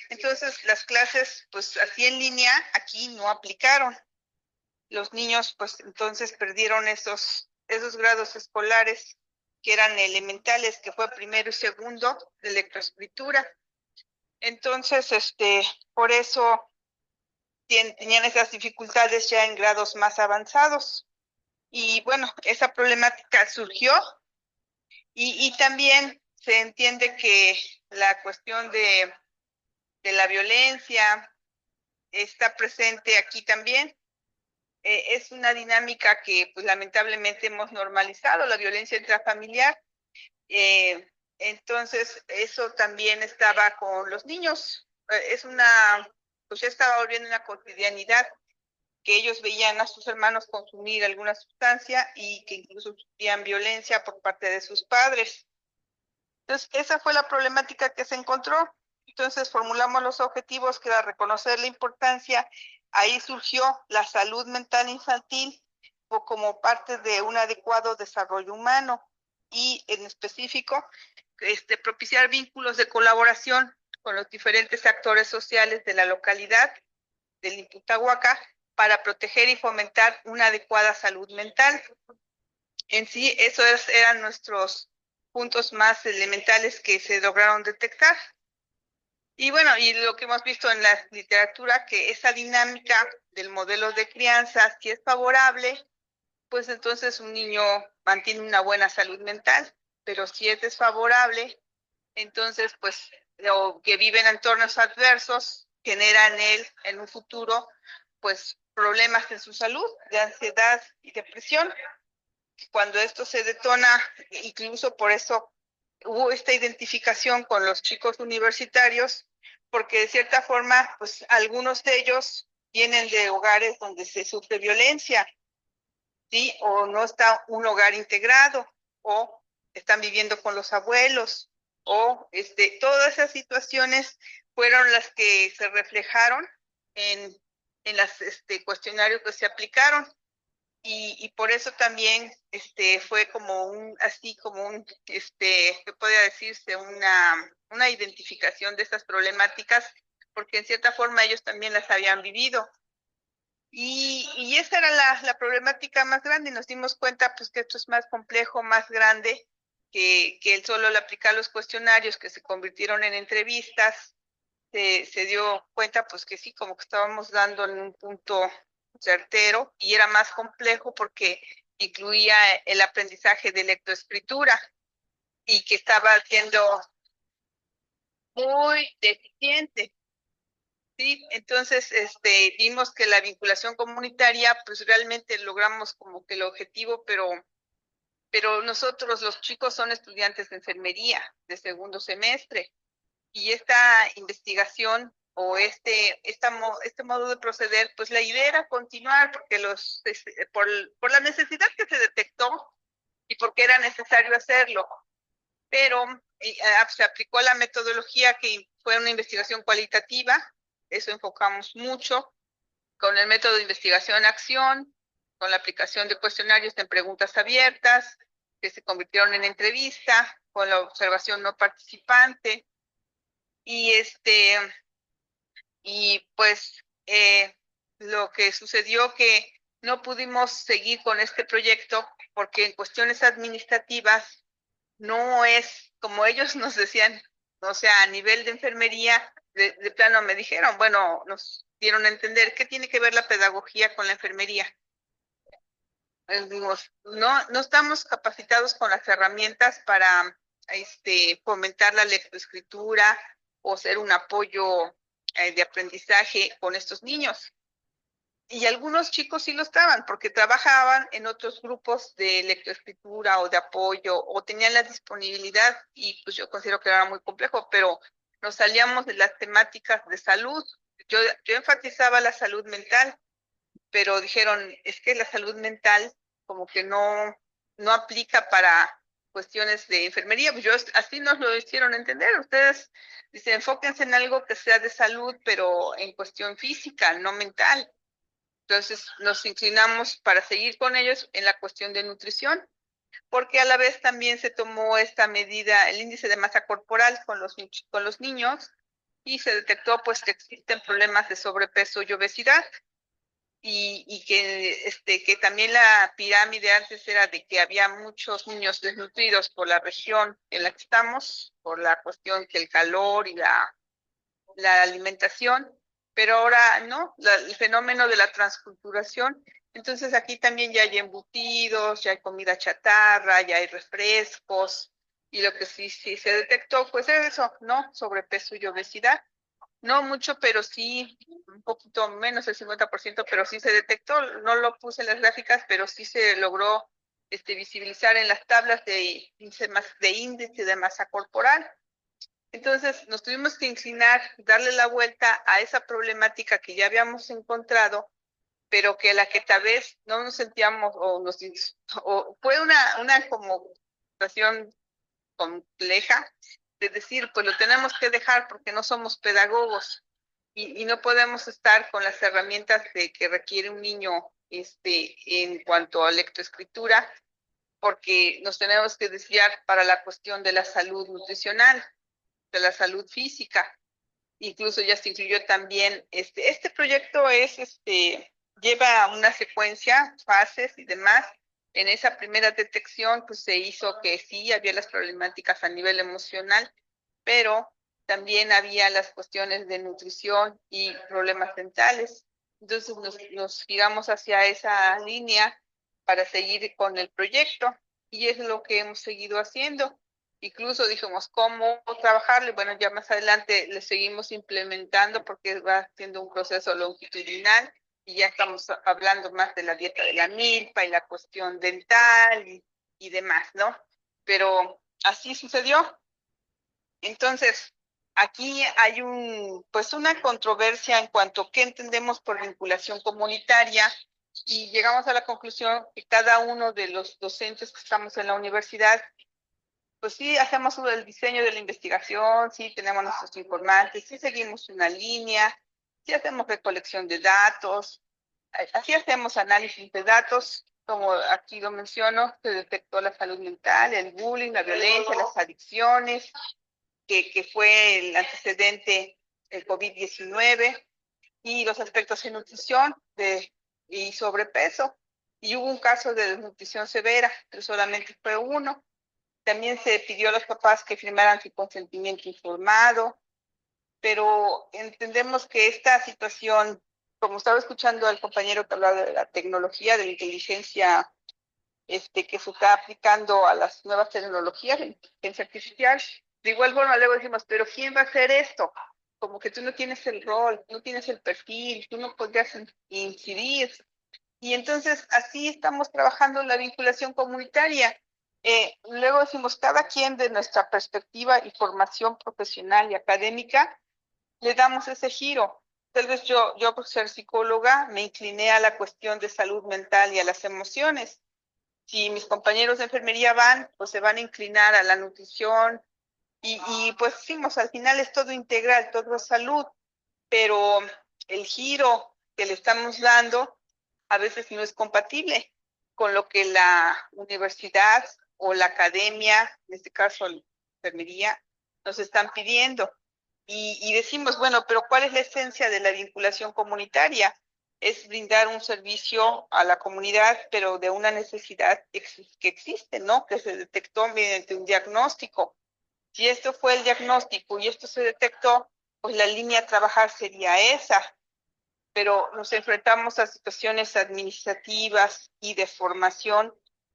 Entonces, las clases, pues así en línea, aquí no aplicaron. Los niños, pues entonces perdieron esos grados escolares que eran elementales, que fue primero y segundo de lectoescritura. Entonces, por eso tenían esas dificultades ya en grados más avanzados. Y bueno, esa problemática surgió y también se entiende que la cuestión de la violencia está presente aquí también. Es una dinámica que pues lamentablemente hemos normalizado, la violencia intrafamiliar. Entonces, eso también estaba con los niños. Pues ya estaba volviendo una cotidianidad que ellos veían a sus hermanos consumir alguna sustancia y que incluso sufrían violencia por parte de sus padres. Entonces, esa fue la problemática que se encontró. Entonces, formulamos los objetivos, que era reconocer la importancia. Ahí surgió la salud mental infantil como parte de un adecuado desarrollo humano y en específico propiciar vínculos de colaboración con los diferentes actores sociales de la localidad del Imputahuaca para proteger y fomentar una adecuada salud mental. En sí, esos eran nuestros puntos más elementales que se lograron detectar. Y bueno, y lo que hemos visto en la literatura, que esa dinámica del modelo de crianza, si es favorable, pues entonces un niño mantiene una buena salud mental, pero si es desfavorable, entonces pues, o que viven en entornos adversos, generan en un futuro pues problemas en su salud, de ansiedad y depresión. Cuando esto se detona, incluso por eso hubo esta identificación con los chicos universitarios, porque de cierta forma, pues algunos de ellos vienen de hogares donde se sufre violencia, ¿sí? O no está un hogar integrado, o están viviendo con los abuelos, o todas esas situaciones fueron las que se reflejaron en las cuestionarios que se aplicaron. Y por eso también fue como que podría decirse una identificación de estas problemáticas, porque en cierta forma ellos también las habían vivido. Y esa era la problemática más grande, y nos dimos cuenta pues que esto es más complejo, más grande, que el solo aplicar los cuestionarios que se convirtieron en entrevistas. Se dio cuenta pues que sí, como que estábamos dando en un punto certero, y era más complejo porque incluía el aprendizaje de lectoescritura y que estaba siendo muy deficiente. Sí, entonces vimos que la vinculación comunitaria pues realmente logramos como que el objetivo, pero nosotros los chicos son estudiantes de enfermería de segundo semestre, y esta investigación o este modo de proceder, pues la idea era continuar porque por la necesidad que se detectó y porque era necesario hacerlo, pero se aplicó la metodología que fue una investigación cualitativa. Eso enfocamos mucho con el método de investigación-acción, con la aplicación de cuestionarios en preguntas abiertas que se convirtieron en entrevista, con la observación no participante. Y pues lo que sucedió que no pudimos seguir con este proyecto porque en cuestiones administrativas no es como ellos nos decían, o sea, a nivel de enfermería, de plano me dijeron, bueno, nos dieron a entender qué tiene que ver la pedagogía con la enfermería. Dijimos, no estamos capacitados con las herramientas para fomentar la lectoescritura o ser un apoyo de aprendizaje con estos niños. Y algunos chicos sí lo estaban, porque trabajaban en otros grupos de lectoescritura o de apoyo, o tenían la disponibilidad, y pues yo considero que era muy complejo, pero nos salíamos de las temáticas de salud. Yo enfatizaba la salud mental, pero dijeron, es que la salud mental como que no aplica para cuestiones de enfermería. Pues así nos lo hicieron entender. Ustedes dicen, enfóquense en algo que sea de salud, pero en cuestión física, no mental. Entonces nos inclinamos para seguir con ellos en la cuestión de nutrición, porque a la vez también se tomó esta medida, el índice de masa corporal con los niños, y se detectó pues que existen problemas de sobrepeso y obesidad. Y que también la pirámide antes era de que había muchos niños desnutridos por la región en la que estamos, por la cuestión que el calor y la alimentación, pero ahora no, el fenómeno de la transculturación. Entonces aquí también ya hay embutidos, ya hay comida chatarra, ya hay refrescos, y lo que sí se detectó pues es eso, ¿no? Sobrepeso y obesidad. No mucho, pero sí, un poquito menos del 50%, pero sí se detectó. No lo puse en las gráficas, pero sí se logró visibilizar en las tablas de índice de masa corporal. Entonces nos tuvimos que inclinar, darle la vuelta a esa problemática que ya habíamos encontrado, pero que la que tal vez no nos sentíamos o fue una como situación compleja de decir, pues lo tenemos que dejar porque no somos pedagogos, y no podemos estar con las herramientas que requiere un niño en cuanto a lectoescritura, porque nos tenemos que desviar para la cuestión de la salud nutricional, de la salud física. Incluso ya se incluyó también, este proyecto lleva una secuencia, fases y demás. En esa primera detección, pues se hizo que sí había las problemáticas a nivel emocional, pero también había las cuestiones de nutrición y problemas dentales. Entonces nos giramos hacia esa línea para seguir con el proyecto, y es lo que hemos seguido haciendo. Incluso dijimos cómo trabajarlo, y bueno, ya más adelante le seguimos implementando porque va siendo un proceso longitudinal y ya estamos hablando más de la dieta de la milpa y la cuestión dental y demás, ¿no? Pero así sucedió. Entonces, aquí hay pues una controversia en cuanto a qué entendemos por vinculación comunitaria y llegamos a la conclusión que cada uno de los docentes que estamos en la universidad, pues sí, hacemos el diseño de la investigación, sí, tenemos nuestros informantes, sí seguimos una línea, sí hacemos recolección de datos, así hacemos análisis de datos, como aquí lo menciono, se detectó la salud mental, el bullying, la violencia, las adicciones, que fue el antecedente del COVID-19, y los aspectos de nutrición y sobrepeso. Y hubo un caso de desnutrición severa, pero solamente fue uno. También se pidió a los papás que firmaran su consentimiento informado, pero entendemos que esta situación, como estaba escuchando al compañero que hablaba de la tecnología, de la inteligencia que se está aplicando a las nuevas tecnologías, la inteligencia artificial, de igual forma luego decimos, pero ¿quién va a hacer esto? Como que tú no tienes el rol, no tienes el perfil, tú no podrías incidir. Y entonces así estamos trabajando la vinculación comunitaria. Luego decimos, cada quien de nuestra perspectiva y formación profesional y académica, le damos ese giro. Tal vez yo por ser psicóloga, me incliné a la cuestión de salud mental y a las emociones. Si mis compañeros de enfermería van, pues se van a inclinar a la nutrición y pues decimos, al final es todo integral, todo es salud, pero el giro que le estamos dando a veces no es compatible con lo que la universidad o la academia, en este caso la enfermería, nos están pidiendo. Y decimos, bueno, pero ¿cuál es la esencia de la vinculación comunitaria? Es brindar un servicio a la comunidad, pero de una necesidad que existe, ¿no? Que se detectó mediante un diagnóstico. Si esto fue el diagnóstico y esto se detectó, pues la línea a trabajar sería esa, pero nos enfrentamos a situaciones administrativas y de formación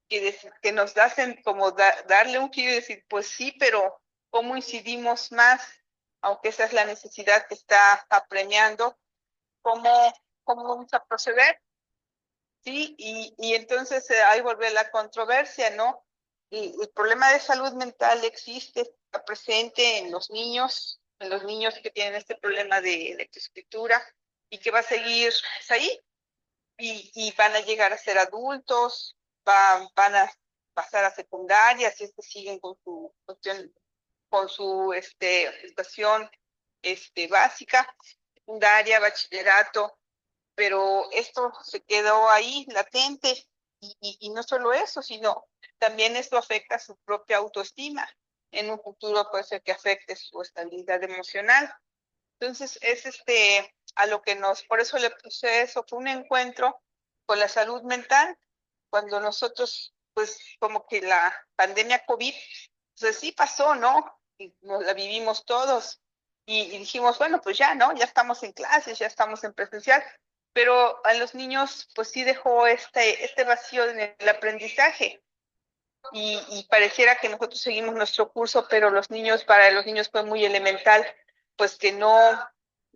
que nos hacen como darle un giro y decir, pues sí, pero ¿cómo incidimos más? Aunque esa es la necesidad que está apremiando, ¿cómo vamos a proceder? Sí, y entonces ahí vuelve la controversia, ¿no? Y el problema de salud mental existe, está presente en los niños que tienen este problema de lectoescritura y que va a seguir pues, ahí y van a llegar a ser adultos, van a pasar a secundaria, si es que siguen con su cuestión, con su educación básica, secundaria, bachillerato, pero esto se quedó ahí latente y no solo eso, sino también esto afecta su propia autoestima. En un futuro puede ser que afecte su estabilidad emocional. Entonces es a lo que por eso le puse eso, fue un encuentro con la salud mental, cuando nosotros, pues como que la pandemia COVID, pues sí pasó, ¿no? Y nos la vivimos todos y dijimos, bueno, pues ya, ¿no? Ya estamos en clases, ya estamos en presencial, pero a los niños pues sí dejó este vacío en el aprendizaje y pareciera que nosotros seguimos nuestro curso, pero para los niños fue muy elemental, pues que no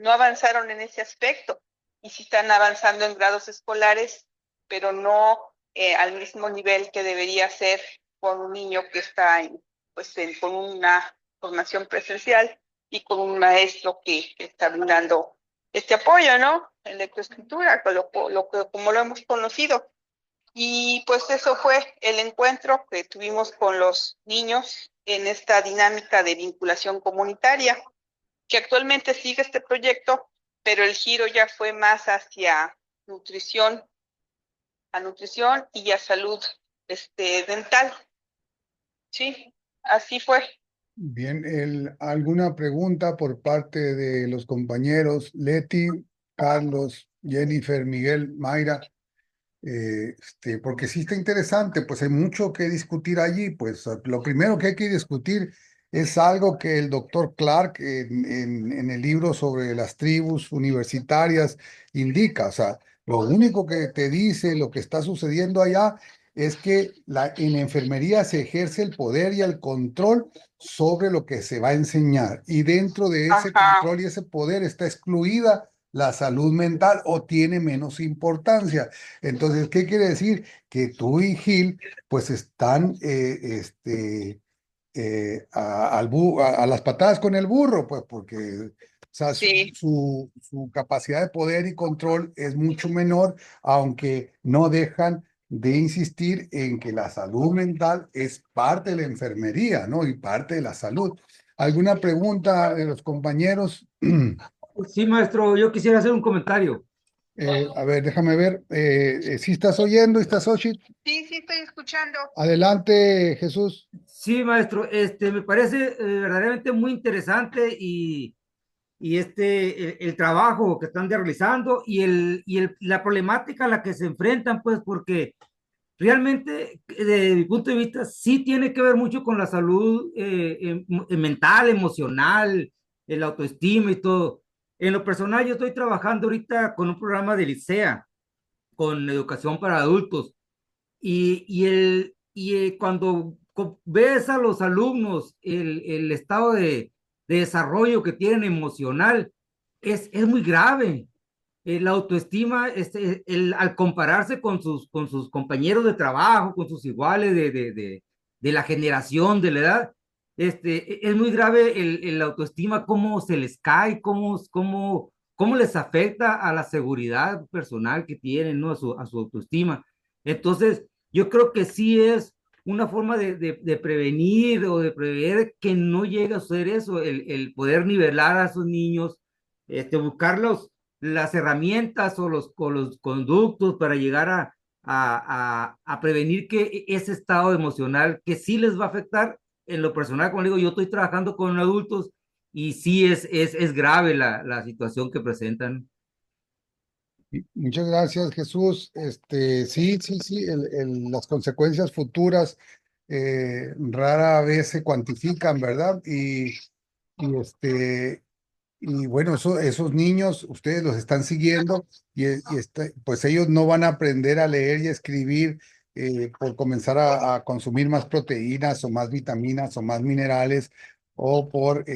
avanzaron en ese aspecto y sí están avanzando en grados escolares, pero no al mismo nivel que debería ser con un niño que está con una formación presencial y con un maestro que está brindando este apoyo, ¿no? En lectoescritura, como lo hemos conocido. Y pues eso fue el encuentro que tuvimos con los niños en esta dinámica de vinculación comunitaria, que actualmente sigue este proyecto, pero el giro ya fue más hacia nutrición, a nutrición y a salud dental. Sí, así fue. Bien, ¿alguna pregunta por parte de los compañeros Leti, Carlos, Jennifer, Miguel, Mayra? Porque sí está interesante, pues hay mucho que discutir allí. Pues lo primero que hay que discutir es algo que el doctor Clark en el libro sobre las tribus universitarias indica. O sea, lo único que te dice lo que está sucediendo allá es que en enfermería se ejerce el poder y el control sobre lo que se va a enseñar. Y dentro de ese Ajá. control y ese poder está excluida la salud mental o tiene menos importancia. Entonces, ¿qué quiere decir? Que tú y Gil, pues están a las patadas con el burro, pues porque o sea, Sí. su capacidad de poder y control es mucho menor, aunque no dejan de insistir en que la salud mental es parte de la enfermería, ¿no? Y parte de la salud. ¿Alguna pregunta de los compañeros? Sí, maestro, yo quisiera hacer un comentario. A ver, déjame ver. ¿Sí estás oyendo? ¿Estás oyendo? Sí, sí, estoy escuchando. Adelante, Jesús. Sí, maestro, me parece verdaderamente muy interesante y el trabajo que están realizando la problemática a la que se enfrentan, pues, porque realmente, desde mi punto de vista, sí tiene que ver mucho con la salud mental, emocional, el autoestima y todo. En lo personal, yo estoy trabajando ahorita con un programa de Licea, con educación para adultos. Cuando ves a los alumnos el estado de desarrollo que tienen emocional, es muy grave. La autoestima, al compararse con sus compañeros de trabajo, con sus iguales de la generación, de la edad, es muy grave el autoestima, cómo se les cae, cómo les afecta a la seguridad personal que tienen, ¿no? A su autoestima. Entonces, yo creo que sí es una forma de prevenir o de prever que no llegue a ser eso, el poder nivelar a esos niños, buscarlos las herramientas o los conductos para llegar a prevenir que ese estado emocional que sí les va a afectar. En lo personal, como digo, yo estoy trabajando con adultos y sí es grave la situación que presentan. Muchas gracias, Jesús. Sí, sí, sí, las consecuencias futuras rara vez se cuantifican, ¿verdad? Y, y bueno, esos niños, ustedes los están siguiendo pues ellos no van a aprender a leer y a escribir por comenzar a consumir más proteínas o más vitaminas o más minerales o por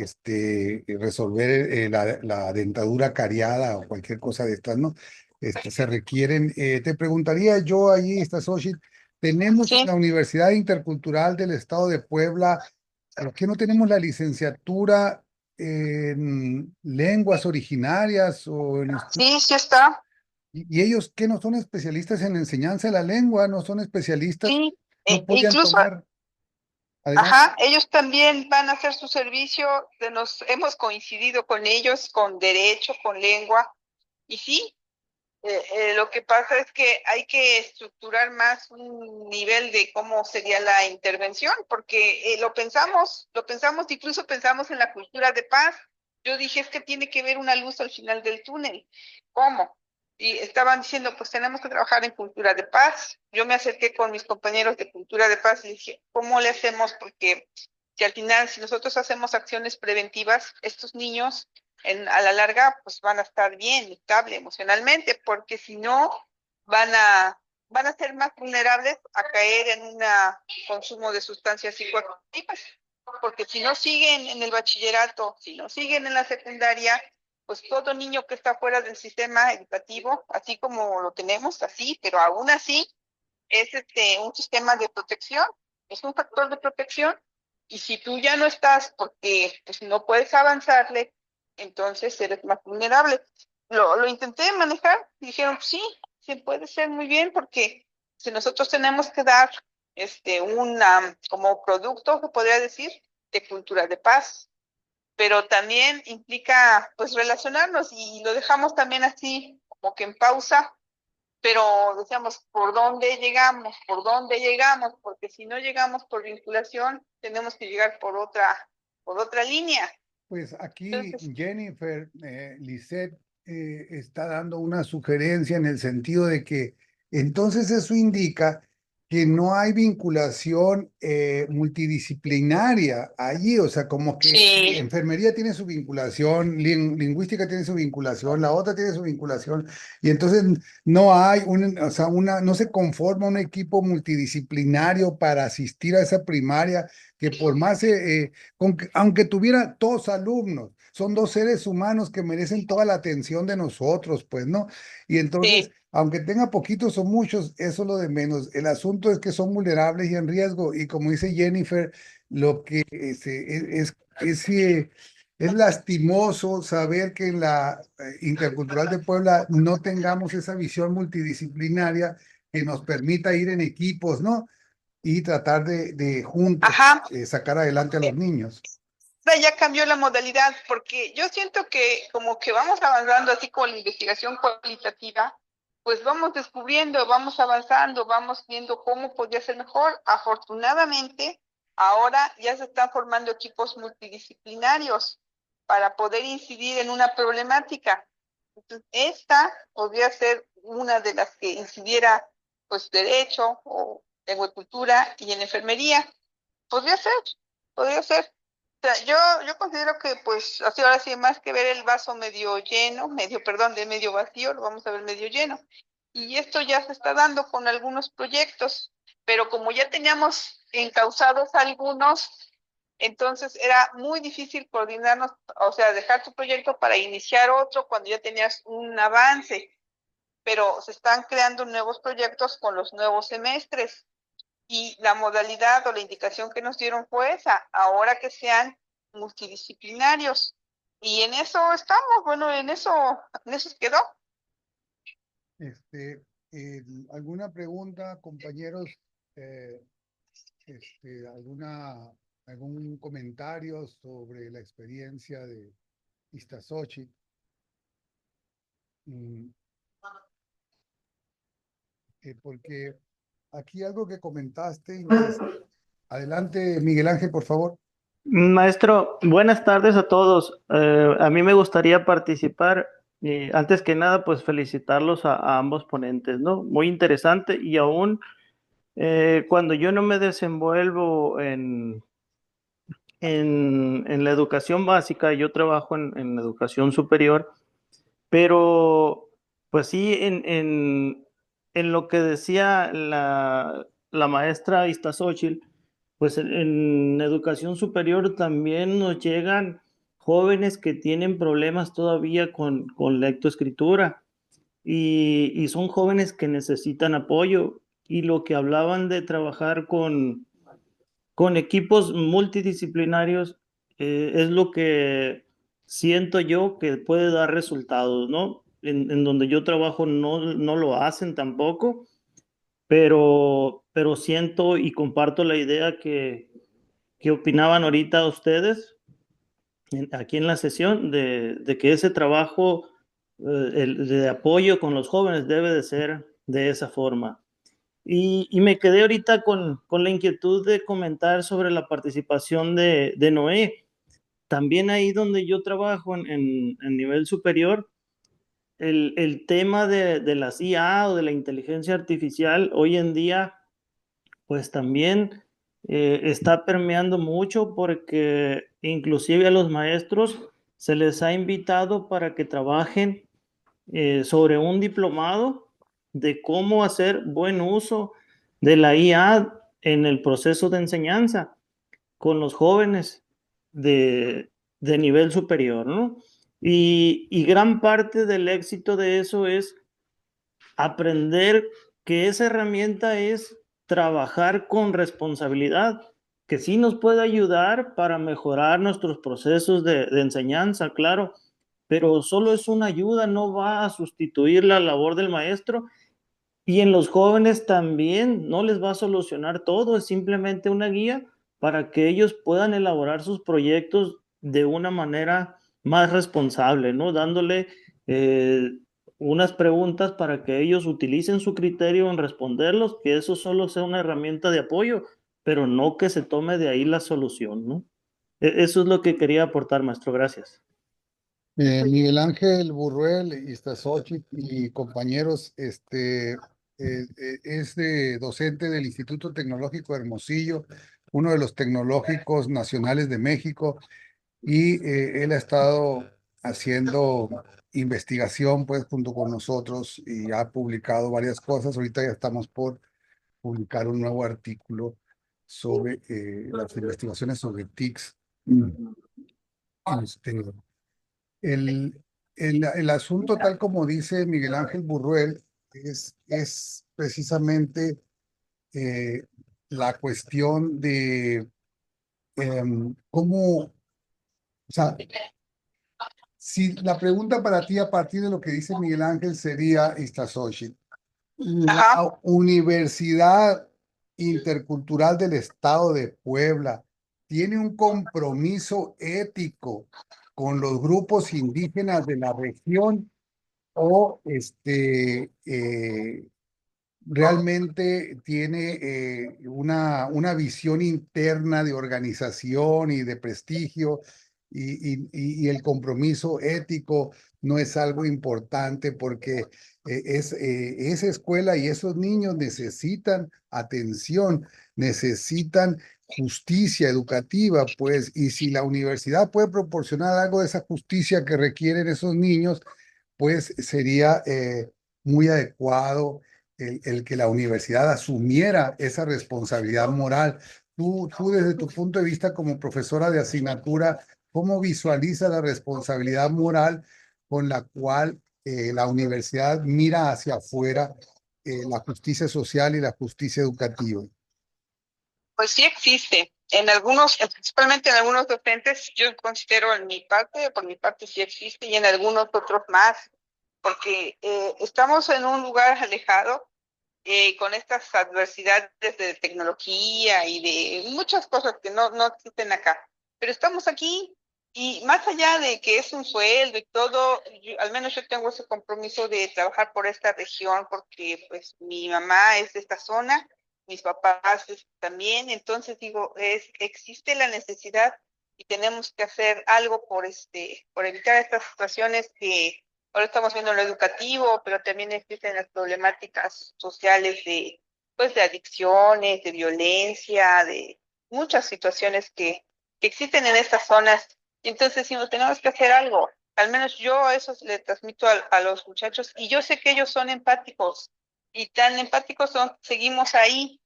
resolver la dentadura cariada o cualquier cosa de estas, ¿no? Se requieren, te preguntaría yo allí, Xochitl, tenemos en Sí. la Universidad Intercultural del Estado de Puebla, ¿por qué no tenemos la licenciatura en lenguas originarias Sí, sí está. y ellos que no son especialistas en enseñanza de la lengua, no son especialistas, Sí. no podían Incluso, tomar adelante? ajá, ellos también van a hacer su servicio. Hemos coincidido con ellos, con derecho, con lengua. Y sí, lo que pasa es que hay que estructurar más un nivel de cómo sería la intervención, porque lo pensamos, incluso pensamos en la cultura de paz. Yo dije, es que tiene que ver una luz al final del túnel. ¿Cómo? Y estaban diciendo, pues tenemos que trabajar en cultura de paz. Yo me acerqué con mis compañeros de cultura de paz y dije, ¿cómo le hacemos? Porque si al final, si nosotros hacemos acciones preventivas, estos niños a la larga pues van a estar bien, estable emocionalmente, porque si no van a, van a ser más vulnerables a caer en un consumo de sustancias psicoactivas, porque si no siguen en el bachillerato, si no siguen en la secundaria, pues todo niño que está fuera del sistema educativo, así como lo tenemos, así, pero aún así, es un sistema de protección, es un factor de protección, y si tú ya no estás porque pues, no puedes avanzarle, entonces eres más vulnerable. Lo intenté manejar, y dijeron, sí, se puede ser muy bien, porque si nosotros tenemos que dar como producto, se podría decir, de cultura de paz, pero también implica pues relacionarnos, y lo dejamos también así como que en pausa, pero decíamos, por dónde llegamos, porque si no llegamos por vinculación, tenemos que llegar por otra línea. Pues aquí Entonces, Jennifer Lisset está dando una sugerencia en el sentido de que entonces eso indica que no hay vinculación multidisciplinaria allí, o sea, como que Sí, enfermería tiene su vinculación, lingüística tiene su vinculación, la otra tiene su vinculación, y entonces no hay o sea, no se conforma un equipo multidisciplinario para asistir a esa primaria, que por más, aunque tuviera dos alumnos, son dos seres humanos que merecen toda la atención de nosotros, pues, ¿no? Y entonces, sí, aunque tenga poquitos o muchos, eso es lo de menos. El asunto es que son vulnerables y en riesgo. Y como dice Jennifer, lo que es lastimoso saber que en la Intercultural de Puebla no tengamos esa visión multidisciplinaria que nos permita ir en equipos, ¿no? Y tratar de juntos ajá. sacar adelante a los niños. Ahora ya cambió la modalidad porque yo siento que como que vamos avanzando así con la investigación cualitativa, pues vamos descubriendo, vamos avanzando, vamos viendo cómo podría ser mejor. Afortunadamente, ahora ya se están formando equipos multidisciplinarios para poder incidir en una problemática. Entonces, esta podría ser una de las que incidiera, pues, derecho o lengua y cultura y en enfermería. Podría ser, podría ser. O sea, yo considero que pues así ahora sí más que ver el vaso medio lleno, perdón, de medio vacío, lo vamos a ver medio lleno. Y esto ya se está dando con algunos proyectos, pero como ya teníamos encausados algunos, entonces era muy difícil coordinarnos, o sea, dejar tu proyecto para iniciar otro cuando ya tenías un avance, pero se están creando nuevos proyectos con los nuevos semestres. Y la modalidad o la indicación que nos dieron fue esa, ahora que sean multidisciplinarios. Y en eso estamos, bueno, en eso quedó. Este, ¿Alguna pregunta, compañeros? Eh, algún comentario sobre la experiencia de Iztazochitl. Mm, Porque aquí algo que comentaste, adelante, Miguel Ángel, por favor. Maestro, buenas tardes a todos. A mí me gustaría participar. Antes que nada, pues felicitarlos a ambos ponentes, ¿no? Muy interesante y aún cuando yo no me desenvuelvo en la educación básica, yo trabajo en educación superior, pero pues sí, en lo que decía la maestra Iztazochitl, pues en educación superior también nos llegan jóvenes que tienen problemas todavía con lectoescritura y son jóvenes que necesitan apoyo. Y lo que hablaban de trabajar con equipos multidisciplinarios es lo que siento yo que puede dar resultados, ¿no? En donde yo trabajo no lo hacen tampoco, pero siento y comparto la idea que opinaban ahorita ustedes aquí en la sesión de que ese trabajo de apoyo con los jóvenes debe de ser de esa forma. Y me quedé ahorita con la inquietud de comentar sobre la participación de Noé. También ahí donde yo trabajo en nivel superior, el tema de las IA o de la inteligencia artificial hoy en día, pues también está permeando mucho porque inclusive a los maestros se les ha invitado para que trabajen sobre un diplomado de cómo hacer buen uso de la IA en el proceso de enseñanza con los jóvenes de nivel superior, ¿no? Y gran parte del éxito de eso es aprender que esa herramienta es trabajar con responsabilidad, que sí nos puede ayudar para mejorar nuestros procesos de enseñanza, claro, pero solo es una ayuda, no va a sustituir la labor del maestro. Y en los jóvenes también no les va a solucionar todo, es simplemente una guía para que ellos puedan elaborar sus proyectos de una manera más responsable, ¿no? Dándole eh, unas preguntas para que ellos utilicen su criterio en responderlos, que eso solo sea una herramienta de apoyo, pero no que se tome de ahí la solución, ¿no? Eso es lo que quería aportar, maestro. Gracias. Miguel Ángel Burruel, Iztazochitl y compañeros, es docente del Instituto Tecnológico de Hermosillo, uno de los tecnológicos nacionales de México, y él ha estado haciendo investigación pues junto con nosotros y ha publicado varias cosas. Ahorita ya estamos por publicar un nuevo artículo sobre las investigaciones sobre TICs. Este, el, el asunto, tal como dice Miguel Ángel Burruel, es precisamente eh, la cuestión de cómo, o sea, si la pregunta para ti a partir de lo que dice Miguel Ángel sería, Istazoshi, Ajá. la Universidad Intercultural del Estado de Puebla tiene un compromiso ético con los grupos indígenas de la región o realmente tiene una visión interna de organización y de prestigio y el compromiso ético no es algo importante porque esa escuela y esos niños necesitan atención, necesitan justicia educativa, pues, y si la universidad puede proporcionar algo de esa justicia que requieren esos niños, pues sería muy adecuado el que la universidad asumiera esa responsabilidad moral. Tú desde tu punto de vista como profesora de asignatura, ¿cómo visualiza la responsabilidad moral con la cual la universidad mira hacia afuera la justicia social y la justicia educativa? Pues sí existe. En algunos, principalmente en algunos docentes, yo considero por mi parte sí existe, y en algunos otros más, porque estamos en un lugar alejado con estas adversidades de tecnología y de muchas cosas que no existen acá. Pero estamos aquí y más allá de que es un sueldo y todo, al menos yo tengo ese compromiso de trabajar por esta región porque pues mi mamá es de esta zona, mis papás también, entonces digo, existe la necesidad y tenemos que hacer algo por evitar estas situaciones que ahora estamos viendo en lo educativo, pero también existen las problemáticas sociales pues, de adicciones, de violencia, de muchas situaciones que existen en estas zonas. Y entonces, si no tenemos que hacer algo, al menos yo eso le transmito a los muchachos, y yo sé que ellos son empáticos, y tan empáticos son, seguimos ahí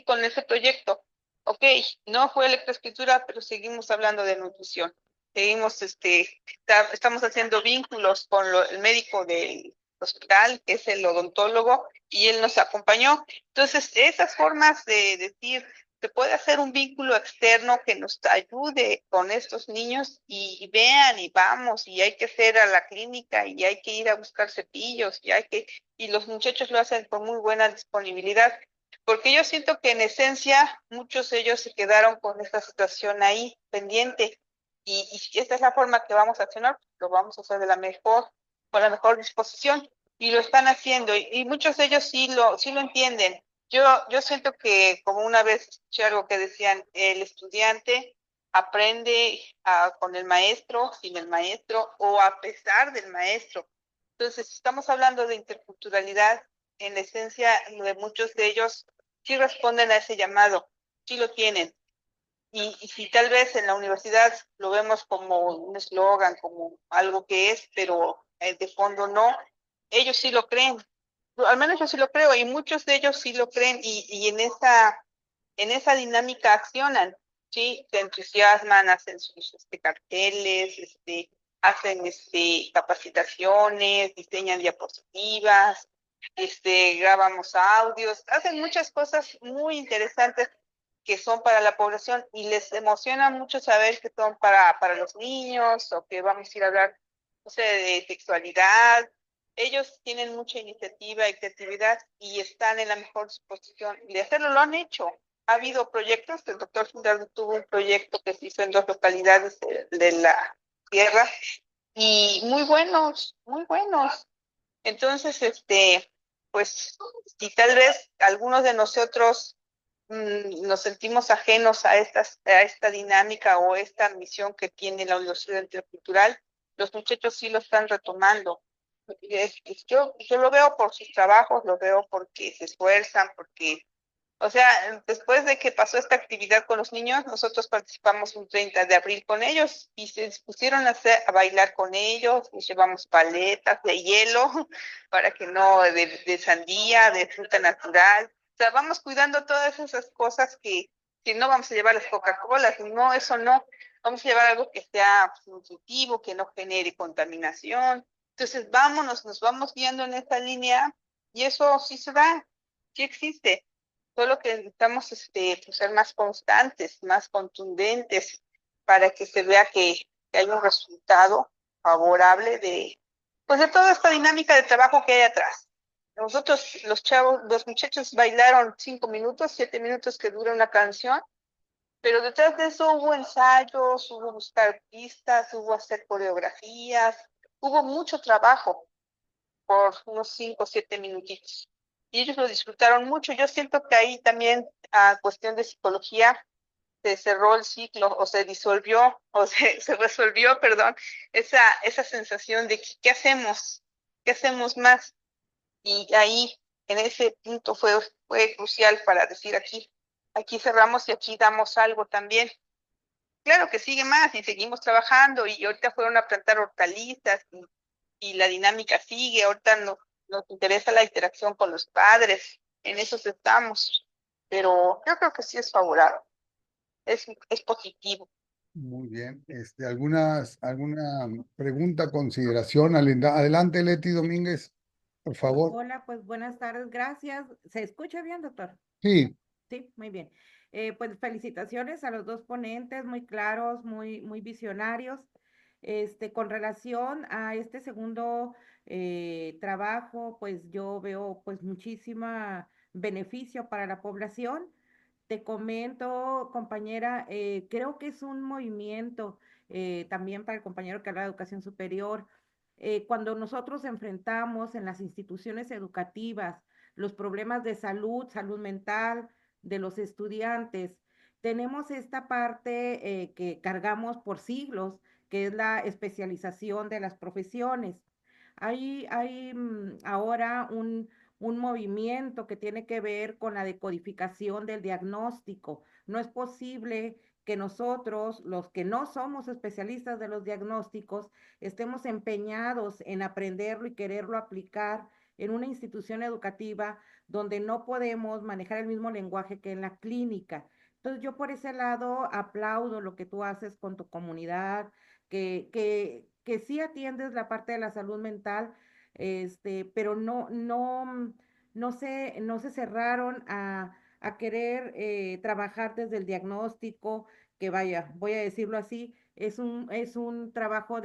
con ese proyecto. Ok, no fue lectoescritura, pero seguimos hablando de nutrición. Seguimos, estamos haciendo vínculos con el médico del hospital, que es el odontólogo, y él nos acompañó. Entonces, esas formas de decir, se puede hacer un vínculo externo que nos ayude con estos niños y vean y vamos, y hay que hacer a la clínica y hay que ir a buscar cepillos y los muchachos lo hacen con muy buena disponibilidad, porque yo siento que en esencia muchos de ellos se quedaron con esta situación ahí pendiente. Y si esta es la forma que vamos a accionar, lo vamos a hacer con la mejor disposición, y lo están haciendo, y muchos de ellos sí lo entienden. Yo siento que, como una vez escuché algo que decían, el estudiante aprende con el maestro, sin el maestro, o a pesar del maestro. Entonces, si estamos hablando de interculturalidad, en la esencia de muchos de ellos sí responden a ese llamado, sí lo tienen. Y si tal vez en la universidad lo vemos como un eslogan, como algo que es, pero de fondo no, ellos sí lo creen. Al menos yo sí lo creo, y muchos de ellos sí lo creen, y en esa dinámica accionan, ¿sí? Se entusiasman, hacen sus carteles, hacen capacitaciones, diseñan diapositivas, grabamos audios, hacen muchas cosas muy interesantes que son para la población, y les emociona mucho saber que son para los niños, o que vamos a ir a hablar, no sé, de sexualidad. Ellos tienen mucha iniciativa y creatividad y están en la mejor disposición de hacerlo, lo han hecho. Ha habido proyectos, el doctor Gildardo tuvo un proyecto que se hizo en 2 localidades de la tierra, y muy buenos, muy buenos. Entonces, pues, si tal vez algunos de nosotros nos sentimos ajenos a esta dinámica o esta misión que tiene la Universidad Intercultural, los muchachos sí lo están retomando. Yo lo veo por sus trabajos, lo veo porque se esfuerzan, porque, o sea, después de que pasó esta actividad con los niños, nosotros participamos un 30 de abril con ellos y se dispusieron a bailar con ellos, les llevamos paletas de hielo para que no, de sandía, de fruta natural. O sea, vamos cuidando todas esas cosas que no vamos a llevar las Coca-Colas, no, eso no. Vamos a llevar algo que sea nutritivo, que no genere contaminación. Entonces, nos vamos guiando en esta línea y eso sí se da, sí existe. Solo que necesitamos pues, ser más constantes, más contundentes para que se vea que hay un resultado favorable pues, de toda esta dinámica de trabajo que hay atrás. Nosotros, los muchachos bailaron 5 minutos, 7 minutos que dura una canción, pero detrás de eso hubo ensayos, hubo buscar pistas, hubo hacer coreografías, hubo mucho trabajo por unos 5 o 7 minutitos. Y ellos lo disfrutaron mucho. Yo siento que ahí también, a cuestión de psicología, se cerró el ciclo o se disolvió o se resolvió, perdón, esa sensación de que, qué hacemos más. Y ahí, en ese punto fue crucial para decir aquí cerramos y aquí damos algo también. Claro que sigue más y seguimos trabajando y ahorita fueron a plantar hortalizas y la dinámica sigue, ahorita nos interesa la interacción con los padres, en eso estamos, pero yo creo que sí es favorable, es positivo. Muy bien. ¿Alguna pregunta, consideración? Adelante, Leti Domínguez, por favor. Hola, pues buenas tardes, gracias. ¿Se escucha bien, doctor? Sí, Sí, muy bien. Pues felicitaciones a los dos ponentes, muy claros, muy visionarios. Con relación a este segundo trabajo, pues yo veo pues muchísima beneficio para la población. Te comento, compañera, creo que es un movimiento también para el compañero que habla de educación superior. Cuando nosotros enfrentamos en las instituciones educativas los problemas de salud, salud mental de los estudiantes, tenemos esta parte que cargamos por siglos, que es la especialización de las profesiones. Hay ahora un movimiento que tiene que ver con la decodificación del diagnóstico. No es posible que nosotros, los que no somos especialistas de los diagnósticos, estemos empeñados en aprenderlo y quererlo aplicar en una institución educativa donde no podemos manejar el mismo lenguaje que en la clínica. Entonces yo por ese lado aplaudo lo que tú haces con tu comunidad, que sí atiendes la parte de la salud mental, pero no se cerraron a querer trabajar desde el diagnóstico, que vaya, voy a decirlo así, es un trabajo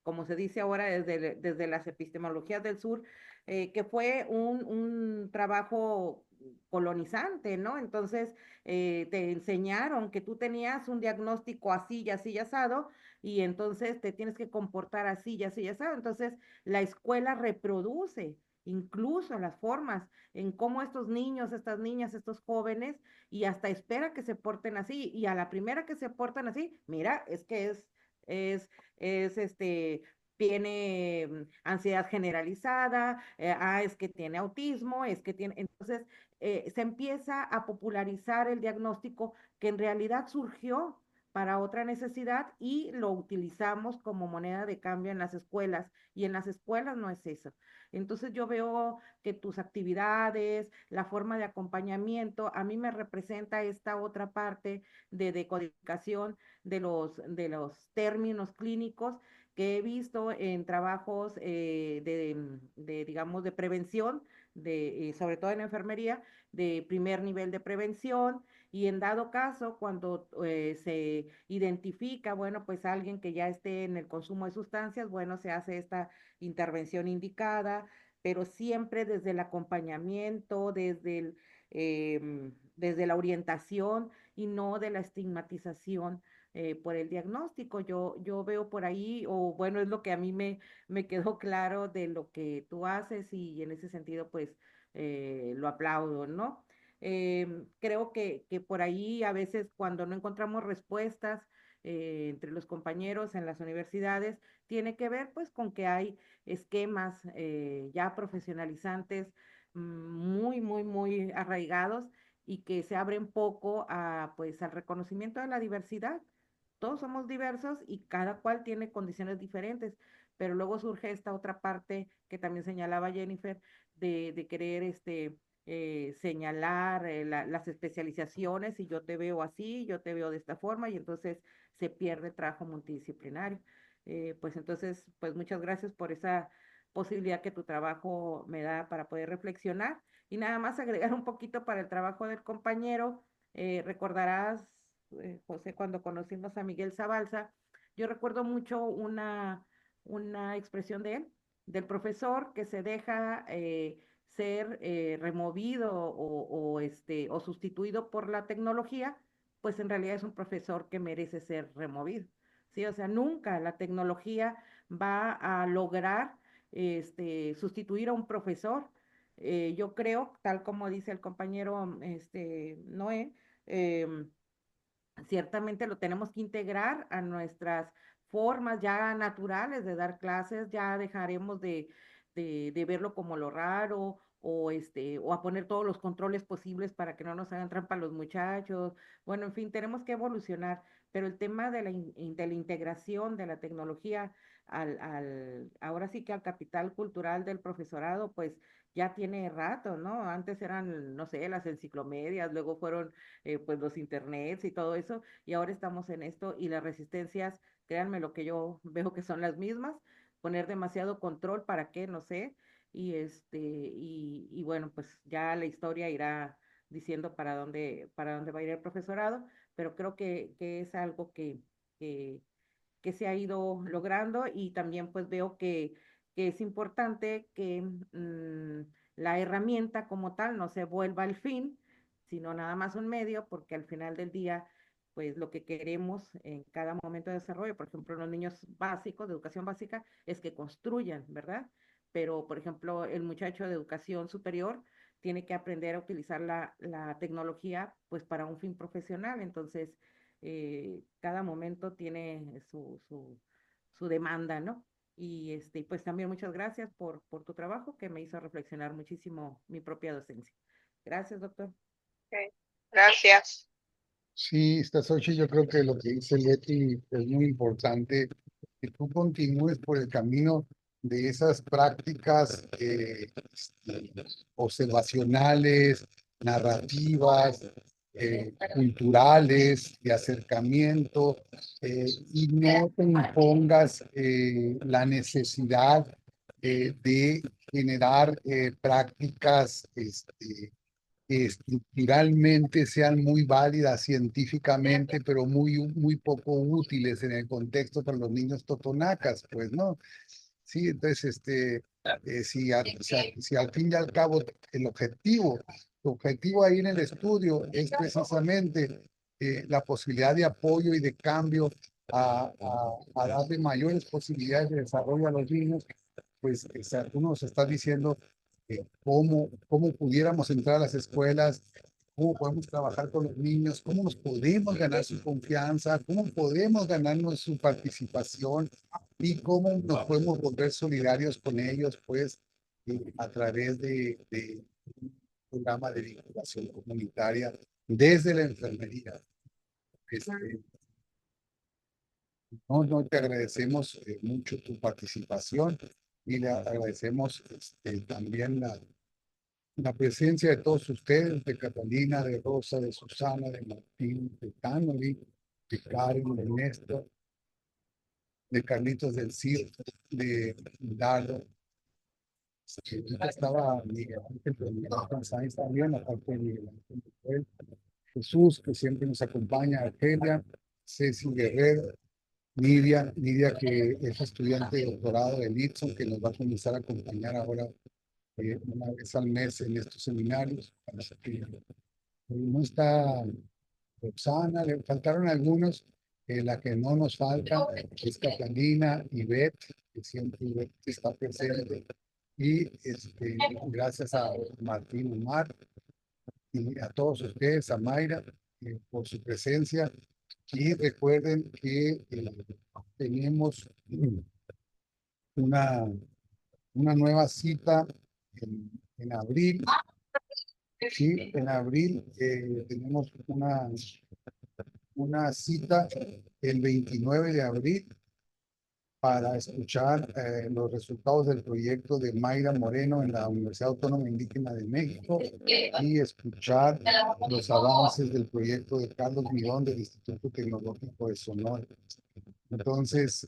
como se dice ahora, desde las epistemologías del sur, que fue un trabajo colonizante, ¿no? Entonces, te enseñaron que tú tenías un diagnóstico así y así y asado, y entonces te tienes que comportar así y así y asado. Entonces, la escuela reproduce incluso las formas en cómo estos niños, estas niñas, estos jóvenes, y hasta espera que se porten así, y a la primera que se portan así, mira, es que es, tiene ansiedad generalizada, es que tiene autismo, es que tiene, entonces se empieza a popularizar el diagnóstico que en realidad surgió para otra necesidad y lo utilizamos como moneda de cambio en las escuelas, y en las escuelas no es eso. Entonces yo veo que tus actividades, la forma de acompañamiento, a mí me representa esta otra parte de decodificación de los términos clínicos que he visto en trabajos digamos, de prevención, sobre todo en enfermería, de primer nivel de prevención, y en dado caso, cuando se identifica, bueno, pues alguien que ya esté en el consumo de sustancias, bueno, se hace esta intervención indicada, pero siempre desde el acompañamiento, desde la orientación y no de la estigmatización por el diagnóstico. Yo veo por ahí, o bueno, es lo que a mí me quedó claro de lo que tú haces, y en ese sentido, pues, lo aplaudo, ¿no? Creo que por ahí a veces cuando no encontramos respuestas, entre los compañeros en las universidades, tiene que ver pues con que hay esquemas ya profesionalizantes muy arraigados y que se abren poco a, pues, al reconocimiento de la diversidad. Todos somos diversos y cada cual tiene condiciones diferentes, pero luego surge esta otra parte que también señalaba Jennifer, de querer señalar las especializaciones y yo te veo así, yo te veo de esta forma y entonces se pierde el trabajo multidisciplinario. Pues entonces, pues muchas gracias por esa posibilidad que tu trabajo me da para poder reflexionar y nada más agregar un poquito para el trabajo del compañero. Recordarás, José, cuando conocimos a Miguel Zabalza, yo recuerdo mucho una expresión de él, del profesor que se deja ser removido o sustituido por la tecnología, pues en realidad es un profesor que merece ser removido. ¿Sí? O sea, nunca la tecnología va a lograr sustituir a un profesor. Yo creo, tal como dice el compañero Noé, eh, ciertamente lo tenemos que integrar a nuestras formas ya naturales de dar clases, ya dejaremos de verlo como lo raro o a poner todos los controles posibles para que no nos hagan trampa los muchachos. Bueno, en fin, tenemos que evolucionar, pero el tema de la integración de la tecnología ahora sí que al capital cultural del profesorado, pues ya tiene rato, ¿no? Antes eran, no sé, las enciclomedias, luego fueron pues los internets y todo eso, y ahora estamos en esto y las resistencias, créanme lo que yo veo que son las mismas, poner demasiado control, ¿para qué? No sé, y bueno, pues ya la historia irá diciendo para dónde va a ir el profesorado, pero creo que es algo que, que se ha ido logrando y también pues veo que es importante que la herramienta como tal no se vuelva el fin, sino nada más un medio, porque al final del día, pues lo que queremos en cada momento de desarrollo, por ejemplo, los niños básicos de educación básica, es que construyan, ¿verdad? Pero, por ejemplo, el muchacho de educación superior tiene que aprender a utilizar la tecnología, pues para un fin profesional. Entonces, cada momento tiene su demanda, ¿no? Y pues también muchas gracias por tu trabajo que me hizo reflexionar muchísimo mi propia docencia. Gracias, doctor. Okay. Gracias. Sí, Stasochi, yo creo que lo que dice Leti es muy importante, que tú continúes por el camino de esas prácticas observacionales, narrativas, culturales, de acercamiento, y no te impongas la necesidad de generar prácticas que estructuralmente sean muy válidas científicamente, pero muy poco útiles en el contexto para los niños totonacas, pues, ¿no? Sí, entonces, si al fin y al cabo tu objetivo ahí en el estudio es precisamente la posibilidad de apoyo y de cambio a darle mayores posibilidades de desarrollo a los niños, pues tú nos estás diciendo cómo pudiéramos entrar a las escuelas, cómo podemos trabajar con los niños, cómo nos podemos ganar su confianza, cómo podemos ganarnos su participación y cómo nos podemos volver solidarios con ellos, pues, a través de un programa de vinculación comunitaria desde la enfermería. No, te agradecemos mucho tu participación y le agradecemos también la presencia de todos ustedes, de Catalina, de Rosa, de Susana, de Martín, de Tanoli, de Karen, de Néstor, de Carlitos del CIR, de Dardo. Estaba Miguel Ángel, pero Miguel Ángel Sáenz también, aparte de Miguel Ángel, Jesús, que siempre nos acompaña, Argelia, Ceci Guerrero, Nidia que es estudiante de doctorado de Litson, que nos va a comenzar a acompañar ahora una vez al mes en estos seminarios. Así que, no está Roxana, le faltaron algunos. La que no nos falta es Catalina y Beth, que siempre Beth está presente. Y gracias a Martín Omar y a todos ustedes, a Mayra, por su presencia. Y recuerden que tenemos una nueva cita en abril. Sí, en abril tenemos una cita el 29 de abril para escuchar los resultados del proyecto de Mayra Moreno en la Universidad Autónoma Indígena de México y escuchar los avances del proyecto de Carlos Mirón del Instituto Tecnológico de Sonora. Entonces,